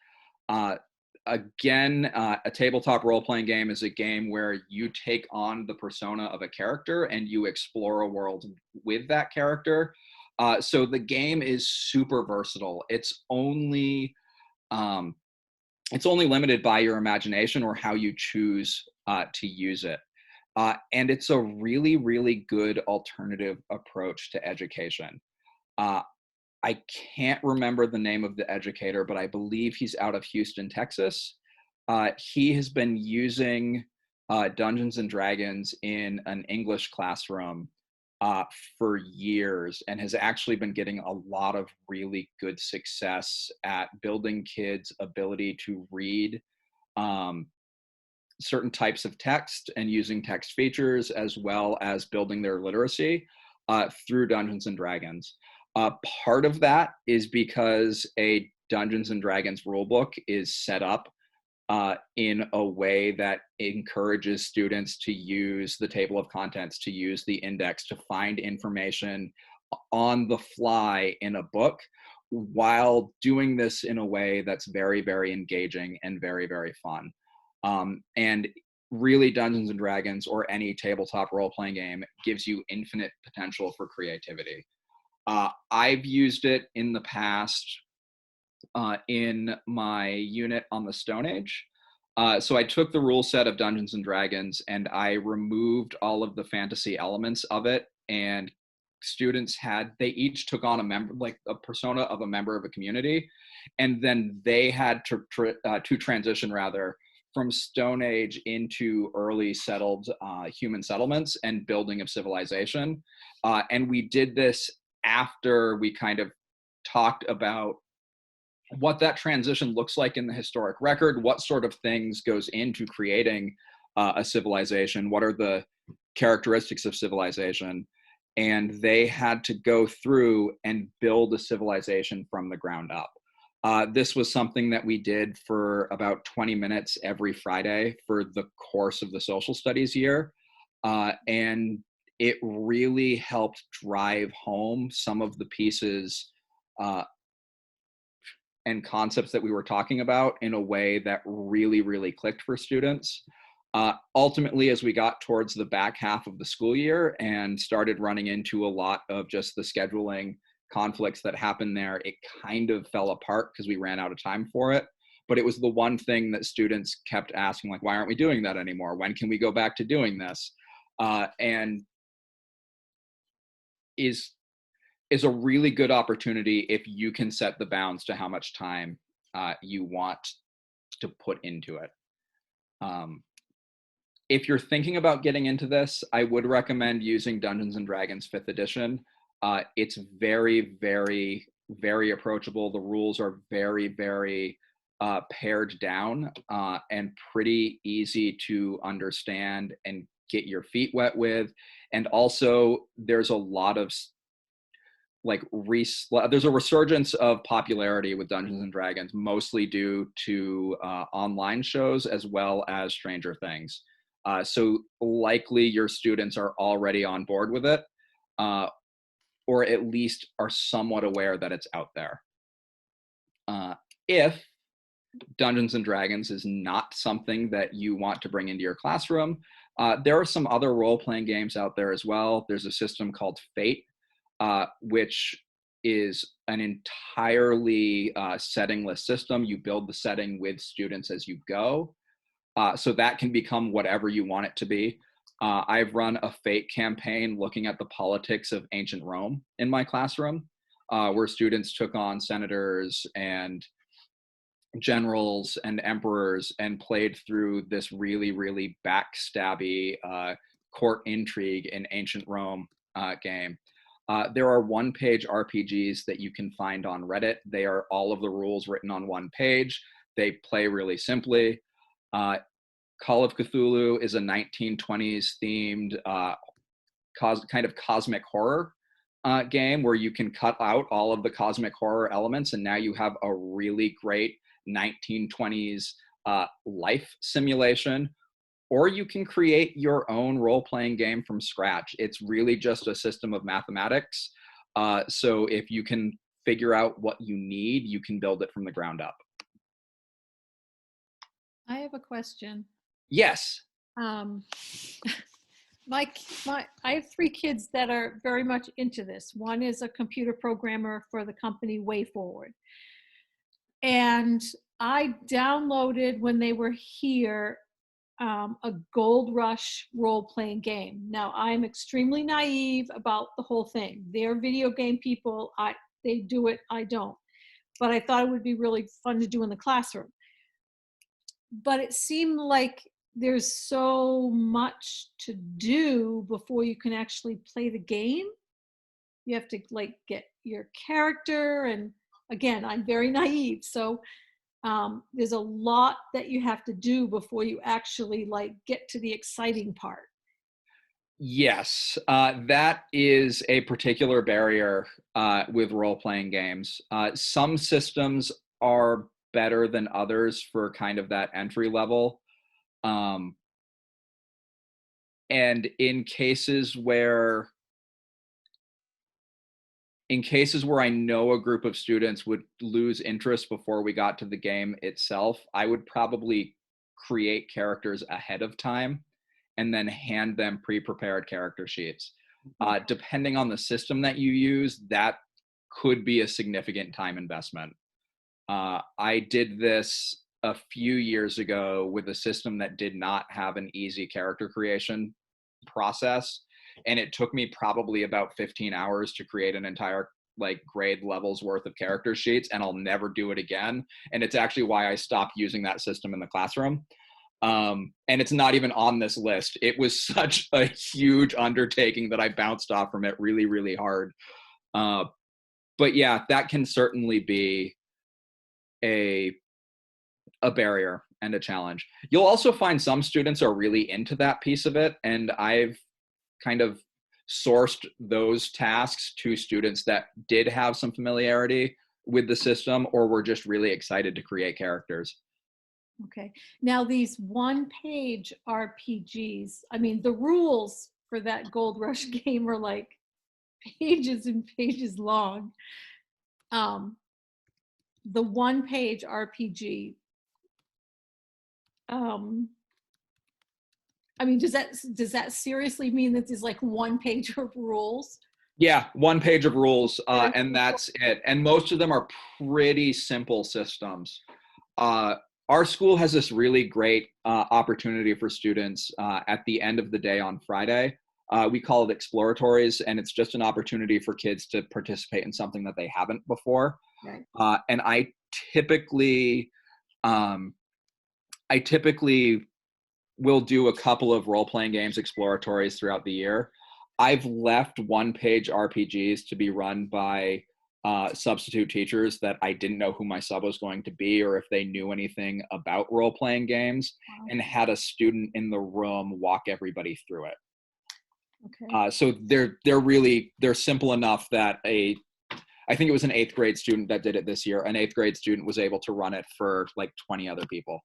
Again, a tabletop role-playing game is a game where you take on the persona of a character and you explore a world with that character. So the game is super versatile. It's only limited by your imagination or how you choose to use it. And it's a really, really good alternative approach to education. I can't remember the name of the educator, but I believe he's out of Houston, Texas. He has been using Dungeons and Dragons in an English classroom for years and has actually been getting a lot of really good success at building kids' ability to read certain types of text and using text features, as well as building their literacy through Dungeons and Dragons. Part of that is because a Dungeons and Dragons rulebook is set up in a way that encourages students to use the table of contents, to use the index, to find information on the fly in a book, while doing this in a way that's very, very engaging and very, very fun. And really, Dungeons and Dragons or any tabletop role-playing game gives you infinite potential for creativity. I've used it in the past in my unit on the Stone Age. So I took the rule set of Dungeons and Dragons and I removed all of the fantasy elements of it, and students they each took on a persona of a member of a community, and then they had to transition from Stone Age into early settled human settlements and building of civilization. And we did this after we kind of talked about what that transition looks like in the historic record, what sort of things goes into creating a civilization, what are the characteristics of civilization, and they had to go through and build a civilization from the ground up. This was something that we did for about 20 minutes every Friday for the course of the social studies year. And it really helped drive home some of the pieces and concepts that we were talking about in a way that really, really clicked for students. Ultimately, as we got towards the back half of the school year and started running into a lot of just the scheduling conflicts that happened there, it kind of fell apart because we ran out of time for it. But it was the one thing that students kept asking, like, why aren't we doing that anymore? When can we go back to doing this? And is a really good opportunity if you can set the bounds to how much time you want to put into it. If you're thinking about getting into this, I would recommend using Dungeons and Dragons 5th edition. It's very, very, very approachable. The rules are very, very pared down and pretty easy to understand and get your feet wet with. And also there's a lot of there's a resurgence of popularity with Dungeons and Dragons, mostly due to online shows as well as Stranger Things. So likely your students are already on board with it, or at least are somewhat aware that it's out there. If Dungeons and Dragons is not something that you want to bring into your classroom, there are some other role-playing games out there as well. There's a system called Fate, which is an entirely settingless system. You build the setting with students as you go. So that can become whatever you want it to be. I've run a Fate campaign looking at the politics of ancient Rome in my classroom, where students took on senators and generals and emperors and played through this really, really backstabby court intrigue in ancient Rome game. There are one-page RPGs that you can find on Reddit. They are all of the rules written on one page. They play really simply. Call of Cthulhu is a 1920s themed kind of cosmic horror game where you can cut out all of the cosmic horror elements, and now you have a really great 1920s life simulation. Or you can create your own role-playing game from scratch. It's really just a system of mathematics. So if you can figure out what you need, you can build it from the ground up. I have a question. Yes. I have 3 kids that are very much into this. One is a computer programmer for the company Way Forward. And I downloaded, when they were here, a Gold Rush role-playing game. Now, I'm extremely naive about the whole thing. They're video game people. They do it, I don't. But I thought it would be really fun to do in the classroom. But it seemed like there's so much to do before you can actually play the game. You have to get your character, and again, I'm very naive, so there's a lot that you have to do before you actually get to the exciting part. Yes, that is a particular barrier with role-playing games. Some systems are better than others for kind of that entry level. And in cases where I know a group of students would lose interest before we got to the game itself, I would probably create characters ahead of time and then hand them pre-prepared character sheets. Depending on the system that you use, that could be a significant time investment. I did this a few years ago with a system that did not have an easy character creation process. And it took me probably about 15 hours to create an entire grade levels worth of character sheets, and I'll never do it again. And it's actually why I stopped using that system in the classroom. And it's not even on this list. It was such a huge undertaking that I bounced off from it really, really hard. But yeah, that can certainly be a barrier and a challenge. You'll also find some students are really into that piece of it, and I've kind of sourced those tasks to students that did have some familiarity with the system or were just really excited to create characters. Okay. Now, these one-page RPGs, I mean, the rules for that Gold Rush game are pages and pages long. The one-page RPG, I mean, does that seriously mean that there's 1 page of rules? Yeah, 1 page of rules, and that's it. And most of them are pretty simple systems. Our school has this really great opportunity for students at the end of the day on Friday. We call it exploratories, and it's just an opportunity for kids to participate in something that they haven't before. Right. And I typically will do a couple of role-playing games exploratories throughout the year. I've left 1-page RPGs to be run by substitute teachers that I didn't know who my sub was going to be or if they knew anything about role-playing games, and had a student in the room walk everybody through it. Okay. So they're simple enough that I think it was an 8th grade student that did it this year. An 8th grade student was able to run it for like 20 other people.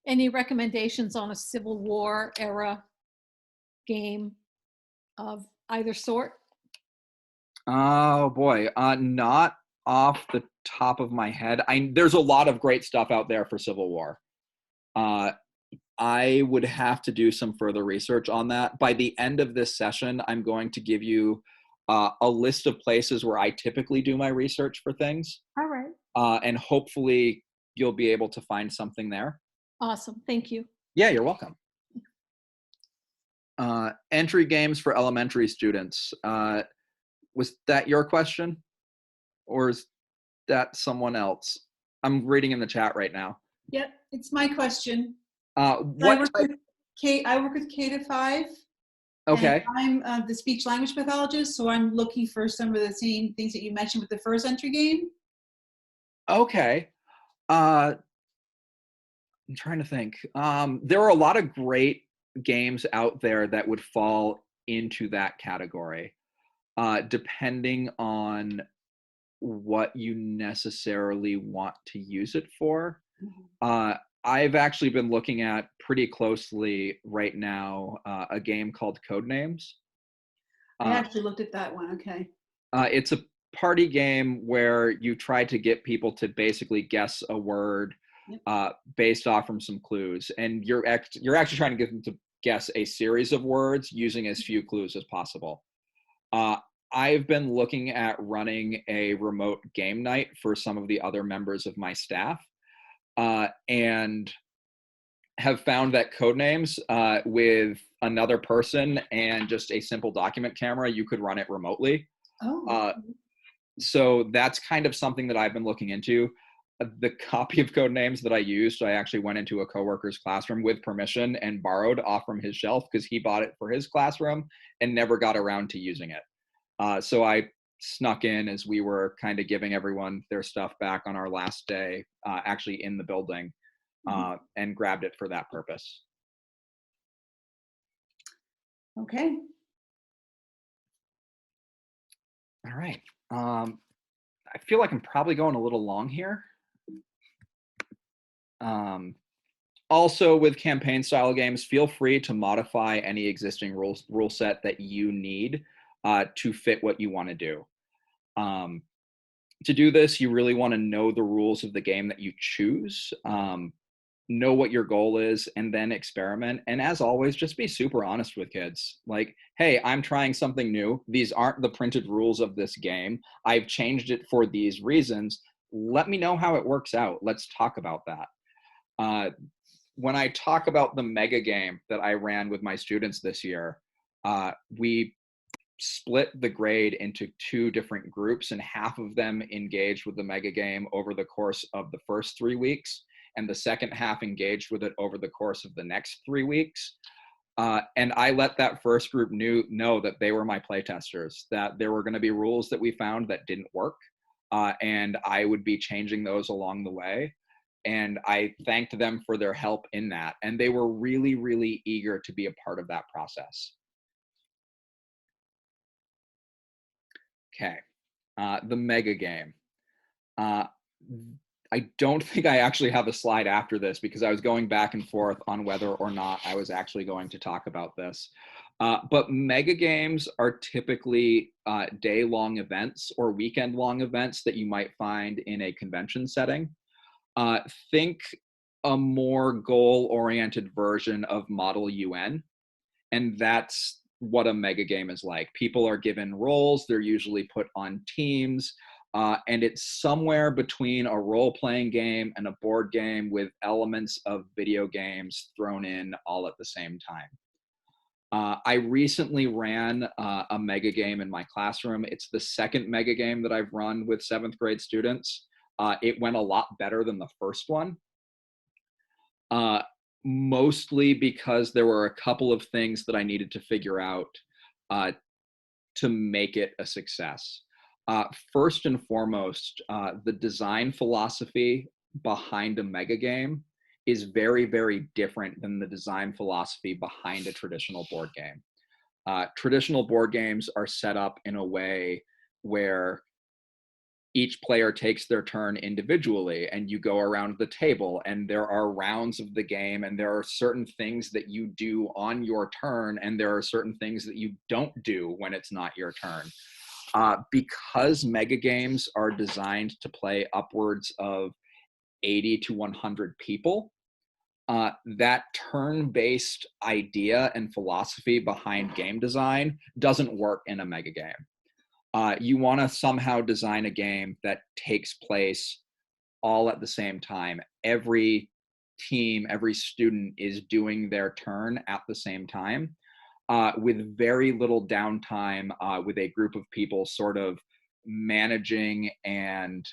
Any recommendations on a Civil War era game of either sort? Oh boy, not off the top of my head. There's a lot of great stuff out there for Civil War. I would have to do some further research on that. By the end of this session, I'm going to give you a list of places where I typically do my research for things. All right. And hopefully you'll be able to find something there. Awesome. Thank you. Yeah, you're welcome. Entry games for elementary students. Was that your question? Or is that someone else? I'm reading in the chat right now. Yep, it's my question. What type? I work with K to 5. Okay. And I'm the speech language pathologist, so I'm looking for some of the same things that you mentioned with the first entry game. Okay. I'm trying to think. There are a lot of great games out there that would fall into that category, depending on what you necessarily want to use it for. I've actually been looking at pretty closely right now a game called Codenames. I actually looked at that one. Okay. It's a party game where you try to get people to basically guess a word based off from some clues, and you're actually trying to get them to guess a series of words using as few clues as possible. I've been looking at running a remote game night for some of the other members of my staff, and have found that Codenames with another person and just a simple document camera, you could run it remotely. So that's kind of something that I've been looking into. The copy of Codenames that I used, I actually went into a coworker's classroom with permission and borrowed off from his shelf because he bought it for his classroom and never got around to using it. So I snuck in as we were kind of giving everyone their stuff back on our last day, actually in the building, and grabbed it for that purpose. Okay. All right. I feel like I'm probably going a little long here. Also, with campaign style games, feel free to modify any existing rule set that you need to fit what you want to do. To do this, you really want to know the rules of the game that you choose, know what your goal is, and then experiment. And as always, just be super honest with kids. Like, hey, I'm trying something new. These aren't the printed rules of this game. I've changed it for these reasons. Let me know how it works out. Let's talk about that. When I talk about the mega game that I ran with my students this year, we split the grade into 2 different groups, and half of them engaged with the mega game over the course of the first 3 weeks, and the second half engaged with it over the course of the next 3 weeks. And I let that first group know that they were my playtesters, that there were going to be rules that we found that didn't work, and I would be changing those along the way. And I thanked them for their help in that. And they were really, really eager to be a part of that process. Okay, the mega game. I don't think I actually have a slide after this because I was going back and forth on whether or not I was actually going to talk about this. But mega games are typically day-long events or weekend-long events that you might find in a convention setting. Think a more goal-oriented version of Model UN. And that's what a mega game is like. People are given roles, they're usually put on teams, and it's somewhere between a role-playing game and a board game with elements of video games thrown in all at the same time. I recently ran a mega game in my classroom. It's the second mega game that I've run with 7th grade students. It went a lot better than the first one, mostly because there were a couple of things that I needed to figure out to make it a success. First and foremost, the design philosophy behind a mega game is very, very different than the design philosophy behind a traditional board game. Traditional board games are set up in a way where each player takes their turn individually, and you go around the table, and there are rounds of the game, and there are certain things that you do on your turn, and there are certain things that you don't do when it's not your turn. Because mega games are designed to play upwards of 80 to 100 people, that turn-based idea and philosophy behind game design doesn't work in a mega game. You want to somehow design a game that takes place all at the same time. Every team, every student is doing their turn at the same time, with very little downtime, with a group of people sort of managing and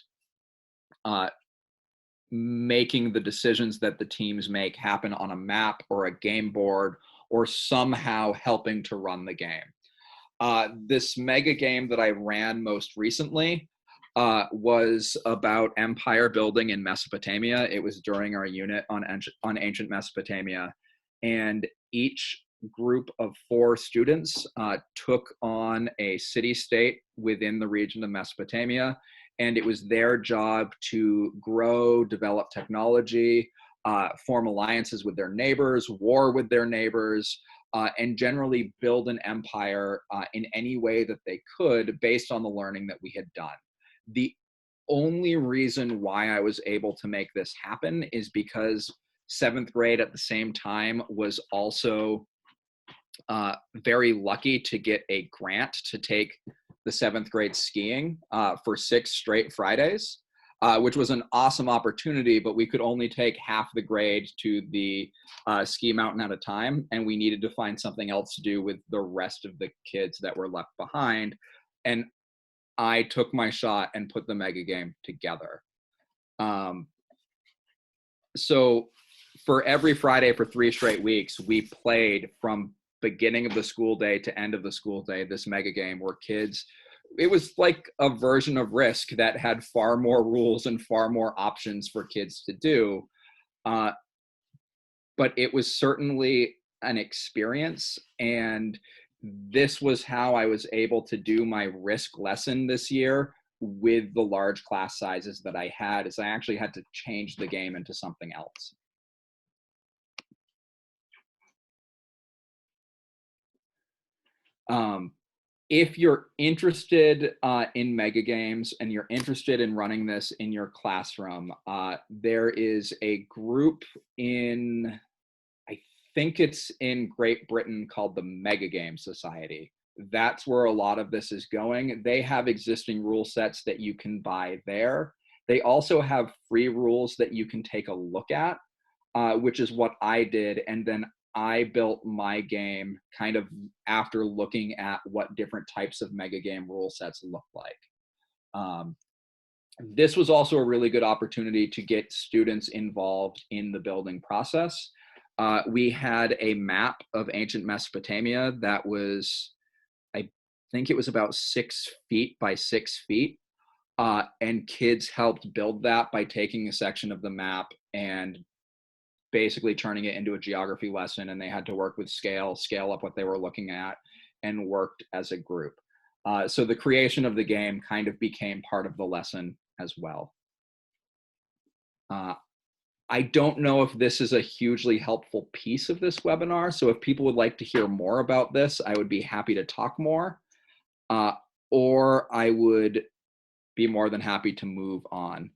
making the decisions that the teams make happen on a map or a game board, or somehow helping to run the game. This mega game that I ran most recently was about empire building in Mesopotamia. It was during our unit on ancient Mesopotamia, and each group of 4 students took on a city-state within the region of Mesopotamia, and it was their job to grow, develop technology, form alliances with their neighbors, war with their neighbors, and generally build an empire in any way that they could based on the learning that we had done. The only reason why I was able to make this happen is because 7th grade at the same time was also very lucky to get a grant to take the 7th grade skiing for 6 straight Fridays, which was an awesome opportunity, but we could only take half the grade to the ski mountain at a time, and we needed to find something else to do with the rest of the kids that were left behind. And I took my shot and put the mega game together. So for every Friday for 3 straight weeks, we played from beginning of the school day to end of the school day this mega game where kids, it was like a version of Risk that had far more rules and far more options for kids to do. But it was certainly an experience, and this was how I was able to do my Risk lesson this year with the large class sizes that I had, is I actually had to change the game into something else. If you're interested in mega games and you're interested in running this in your classroom, there is a group in, I think it's in Great Britain, called the Mega Game Society. That's where a lot of this is going. They have existing rule sets that you can buy there. They also have free rules that you can take a look at, which is what I did. And then I built my game kind of after looking at what different types of mega game rule sets look like. This was also a really good opportunity to get students involved in the building process. We had a map of ancient Mesopotamia that was, I think it was about 6 feet by 6 feet. And kids helped build that by taking a section of the map and basically turning it into a geography lesson, and they had to work with scale up what they were looking at, and worked as a group. So the creation of the game kind of became part of the lesson as well. I don't know if this is a hugely helpful piece of this webinar, so if people would like to hear more about this, I would be happy to talk more, or I would be more than happy to move on.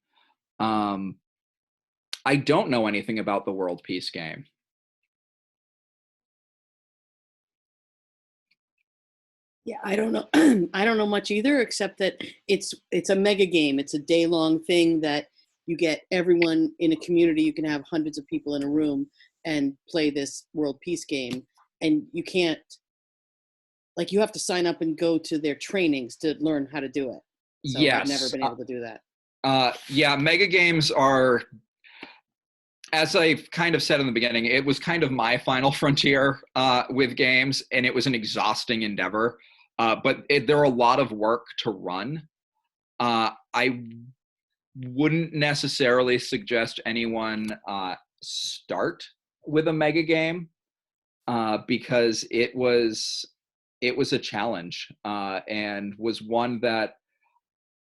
I don't know anything about the World Peace game. Yeah, I don't know. I don't know much either, except that it's a mega game. It's a day-long thing that you get everyone in a community. You can have hundreds of people in a room and play this world peace game, and you can't, like, you have to sign up and go to their trainings to learn how to do it. So I've never Yes. been able to do that. Yeah, mega games are, as I kind of said in the beginning, it was kind of my final frontier with games, and it was an exhausting endeavor. But there are a lot of work to run. I wouldn't necessarily suggest anyone start with a mega game because it was a challenge and was one that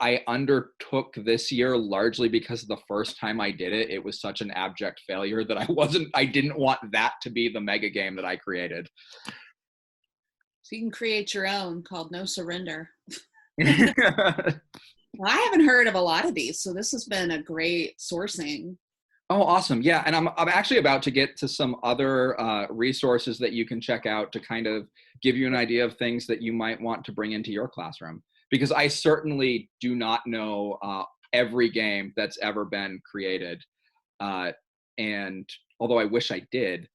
I undertook this year largely because the first time I did it, it was such an abject failure that I didn't want that to be the mega game that I created. So you can create your own called No Surrender. Well, I haven't heard of a lot of these, so this has been a great sourcing. Oh, awesome. Yeah. And I'm actually about to get to some other resources that you can check out to kind of give you an idea of things that you might want to bring into your classroom. Because I certainly do not know every game that's ever been created. And although I wish I did,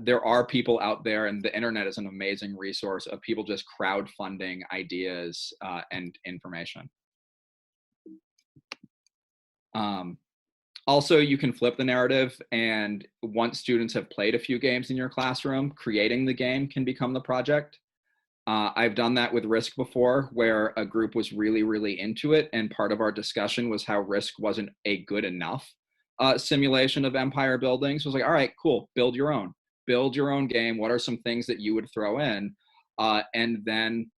there are people out there, and the internet is an amazing resource of people just crowdfunding ideas and information. Also, you can flip the narrative, and once students have played a few games in your classroom, creating the game can become the project. I've done that with Risk before, where a group was really, really into it, and part of our discussion was how Risk wasn't a good enough simulation of empire building. So I was like, all right, cool, build your own game. What are some things that you would throw in? And then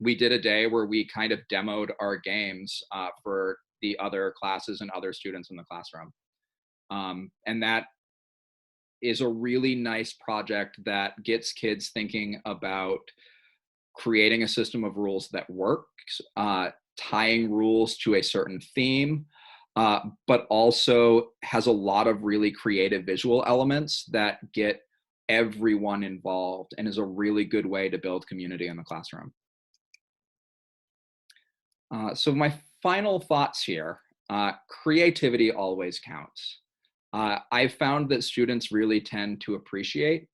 we did a day where we kind of demoed our games for the other classes and other students in the classroom. And that is a really nice project that gets kids thinking about creating a system of rules that works, tying rules to a certain theme, but also has a lot of really creative visual elements that get everyone involved and is a really good way to build community in the classroom. So my final thoughts here, creativity always counts. I've found that students really tend to appreciate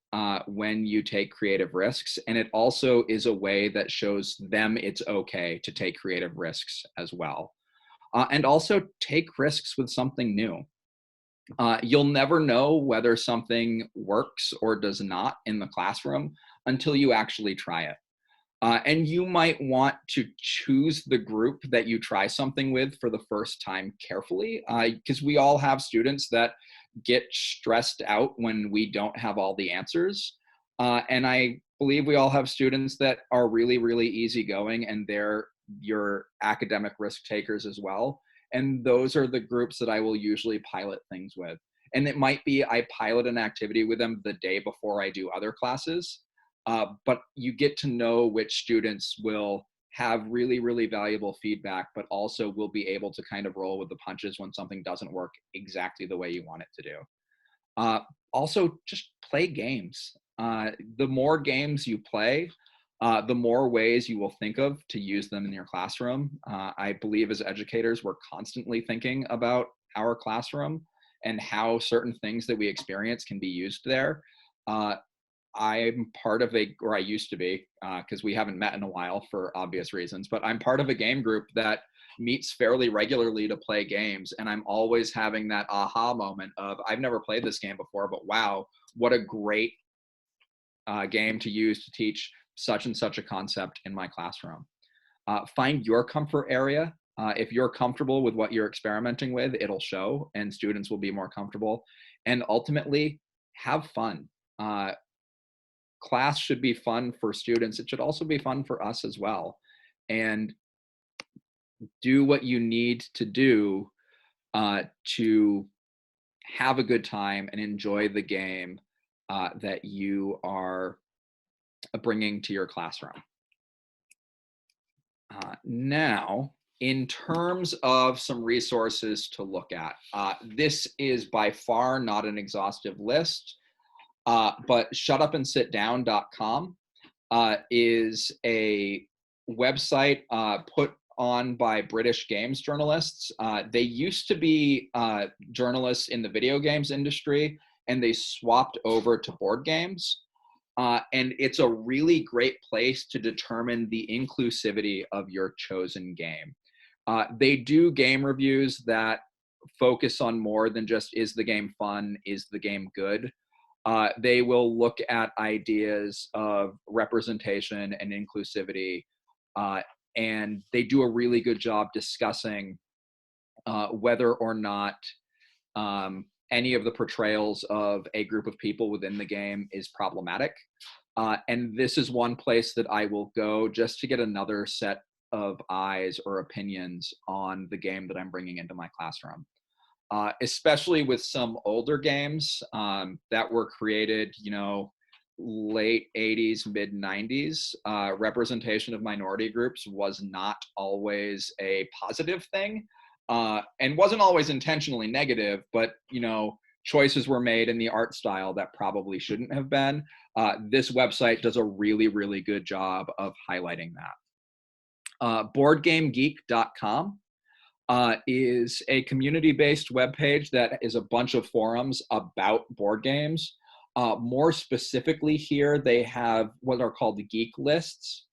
when you take creative risks, and it also is a way that shows them it's okay to take creative risks as well. And also take risks with something new. You'll never know whether something works or does not in the classroom until you actually try it. And you might want to choose the group that you try something with for the first time carefully, because we all have students that get stressed out when we don't have all the answers. And I believe we all have students that are really, really easygoing, and they're your academic risk takers as well. And those are the groups that I will usually pilot things with. And it might be I pilot an activity with them the day before I do other classes. But you get to know which students will have really, really valuable feedback, but also will be able to kind of roll with the punches when something doesn't work exactly the way you want it to do. Also, just play games. The more games you play, the more ways you will think of to use them in your classroom. I believe as educators, we're constantly thinking about our classroom and how certain things that we experience can be used there. I'm part of or I used to be, because we haven't met in a while for obvious reasons, but I'm part of a game group that meets fairly regularly to play games. And I'm always having that aha moment of, I've never played this game before, but wow, what a great game to use to teach such and such a concept in my classroom. Find your comfort area. If you're comfortable with what you're experimenting with, it'll show, and students will be more comfortable. And ultimately, have fun. Class should be fun for students. It should also be fun for us as well. And do what you need to do to have a good time and enjoy the game that you are bringing to your classroom. Now, in terms of some resources to look at, this is by far not an exhaustive list. But shutupandsitdown.com is a website put on by British games journalists. They used to be journalists in the video games industry, and they swapped over to board games. And it's a really great place to determine the inclusivity of your chosen game. They do game reviews that focus on more than just, is the game fun, is the game good? They will look at ideas of representation and inclusivity, and they do a really good job discussing whether or not any of the portrayals of a group of people within the game is problematic. And this is one place that I will go just to get another set of eyes or opinions on the game that I'm bringing into my classroom. Especially with some older games that were created, late 80s, mid 90s, representation of minority groups was not always a positive thing, and wasn't always intentionally negative, but, choices were made in the art style that probably shouldn't have been. This website does a really, really good job of highlighting that. BoardGameGeek.com is a community-based webpage that is a bunch of forums about board games. More specifically here, they have what are called geek lists,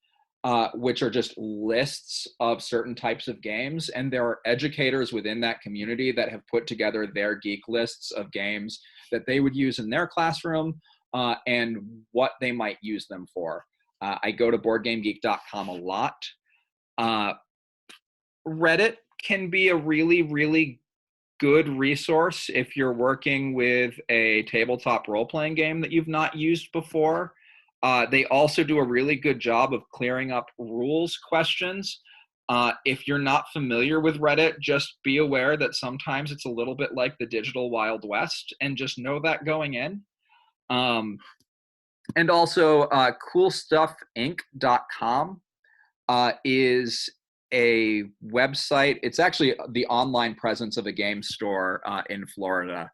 which are just lists of certain types of games. And there are educators within that community that have put together their geek lists of games that they would use in their classroom and what they might use them for. I go to BoardGameGeek.com a lot. Reddit can be a really, really good resource if you're working with a tabletop role-playing game that you've not used before. They also do a really good job of clearing up rules questions. If you're not familiar with Reddit, just be aware that sometimes it's a little bit like the digital Wild West, and just know that going in. And also CoolStuffInc.com is a website. It's actually the online presence of a game store in Florida.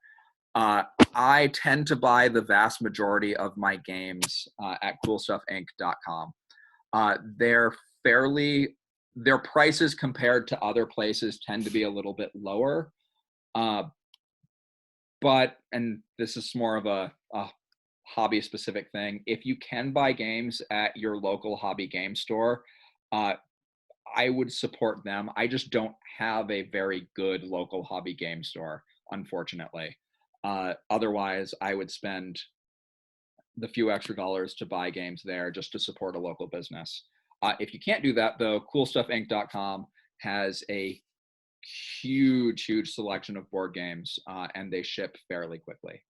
I tend to buy the vast majority of my games at CoolStuffInc.com. Their prices compared to other places tend to be a little bit lower. But, and this is more of a hobby specific thing, if you can buy games at your local hobby game store, I would support them. I just don't have a very good local hobby game store, unfortunately. Otherwise, I would spend the few extra dollars to buy games there just to support a local business. If you can't do that, though, CoolStuffInc.com has a huge, huge selection of board games, and they ship fairly quickly.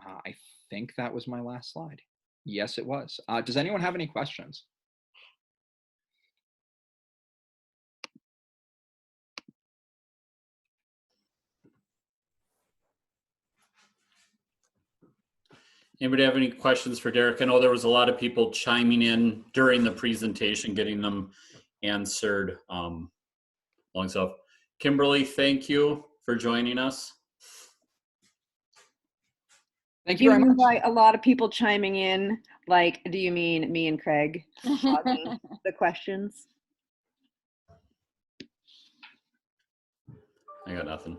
I think that was my last slide. Yes, it was. Does anyone have any questions? Anybody have any questions for Derek? I know there was a lot of people chiming in during the presentation, getting them answered. Long stuff. Kimberly, thank you for joining us. Thank you very much. By a lot of people chiming in, like, do you mean me and Craig hogging the questions? I got nothing.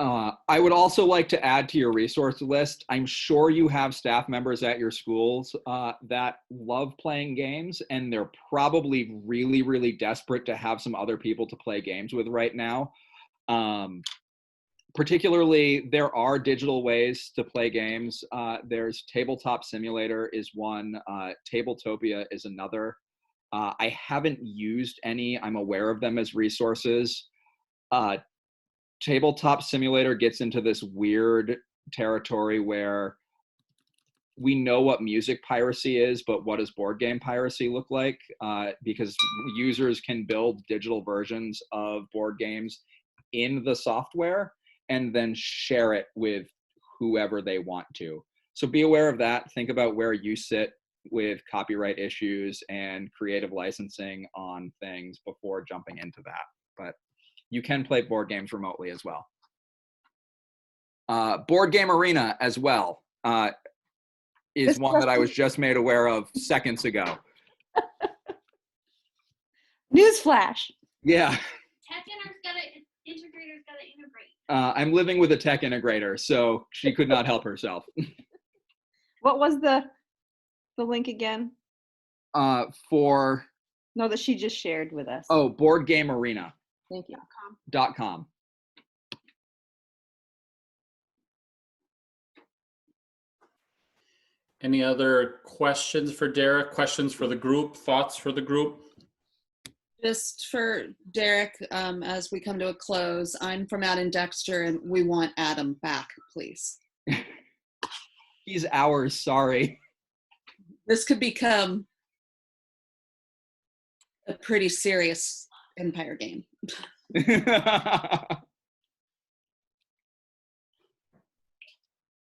I would also like to add to your resource list. I'm sure you have staff members at your schools that love playing games, and they're probably really, really desperate to have some other people to play games with right now. Particularly, there are digital ways to play games. There's Tabletop Simulator is one. Tabletopia is another. I haven't used any. I'm aware of them as resources. Tabletop Simulator gets into this weird territory where we know what music piracy is, but what does board game piracy look like? Because users can build digital versions of board games in the software and then share it with whoever they want to. So be aware of that. Think about where you sit with copyright issues and creative licensing on things before jumping into that. But you can play board games remotely as well. Board Game Arena as well is one that I was just made aware of seconds ago. Newsflash. Yeah. Integrator's got to integrate. I'm living with a tech integrator, so she could not help herself. What was the link again? For No, that she just shared with us. Board Game Arena. Thank you. .com. Any other questions for Derek? Questions for the group? Thoughts for the group? Just for Derek, as we come to a close, I'm from out in Dexter, and we want Adam back, please. He's ours, sorry. This could become a pretty serious Empire game.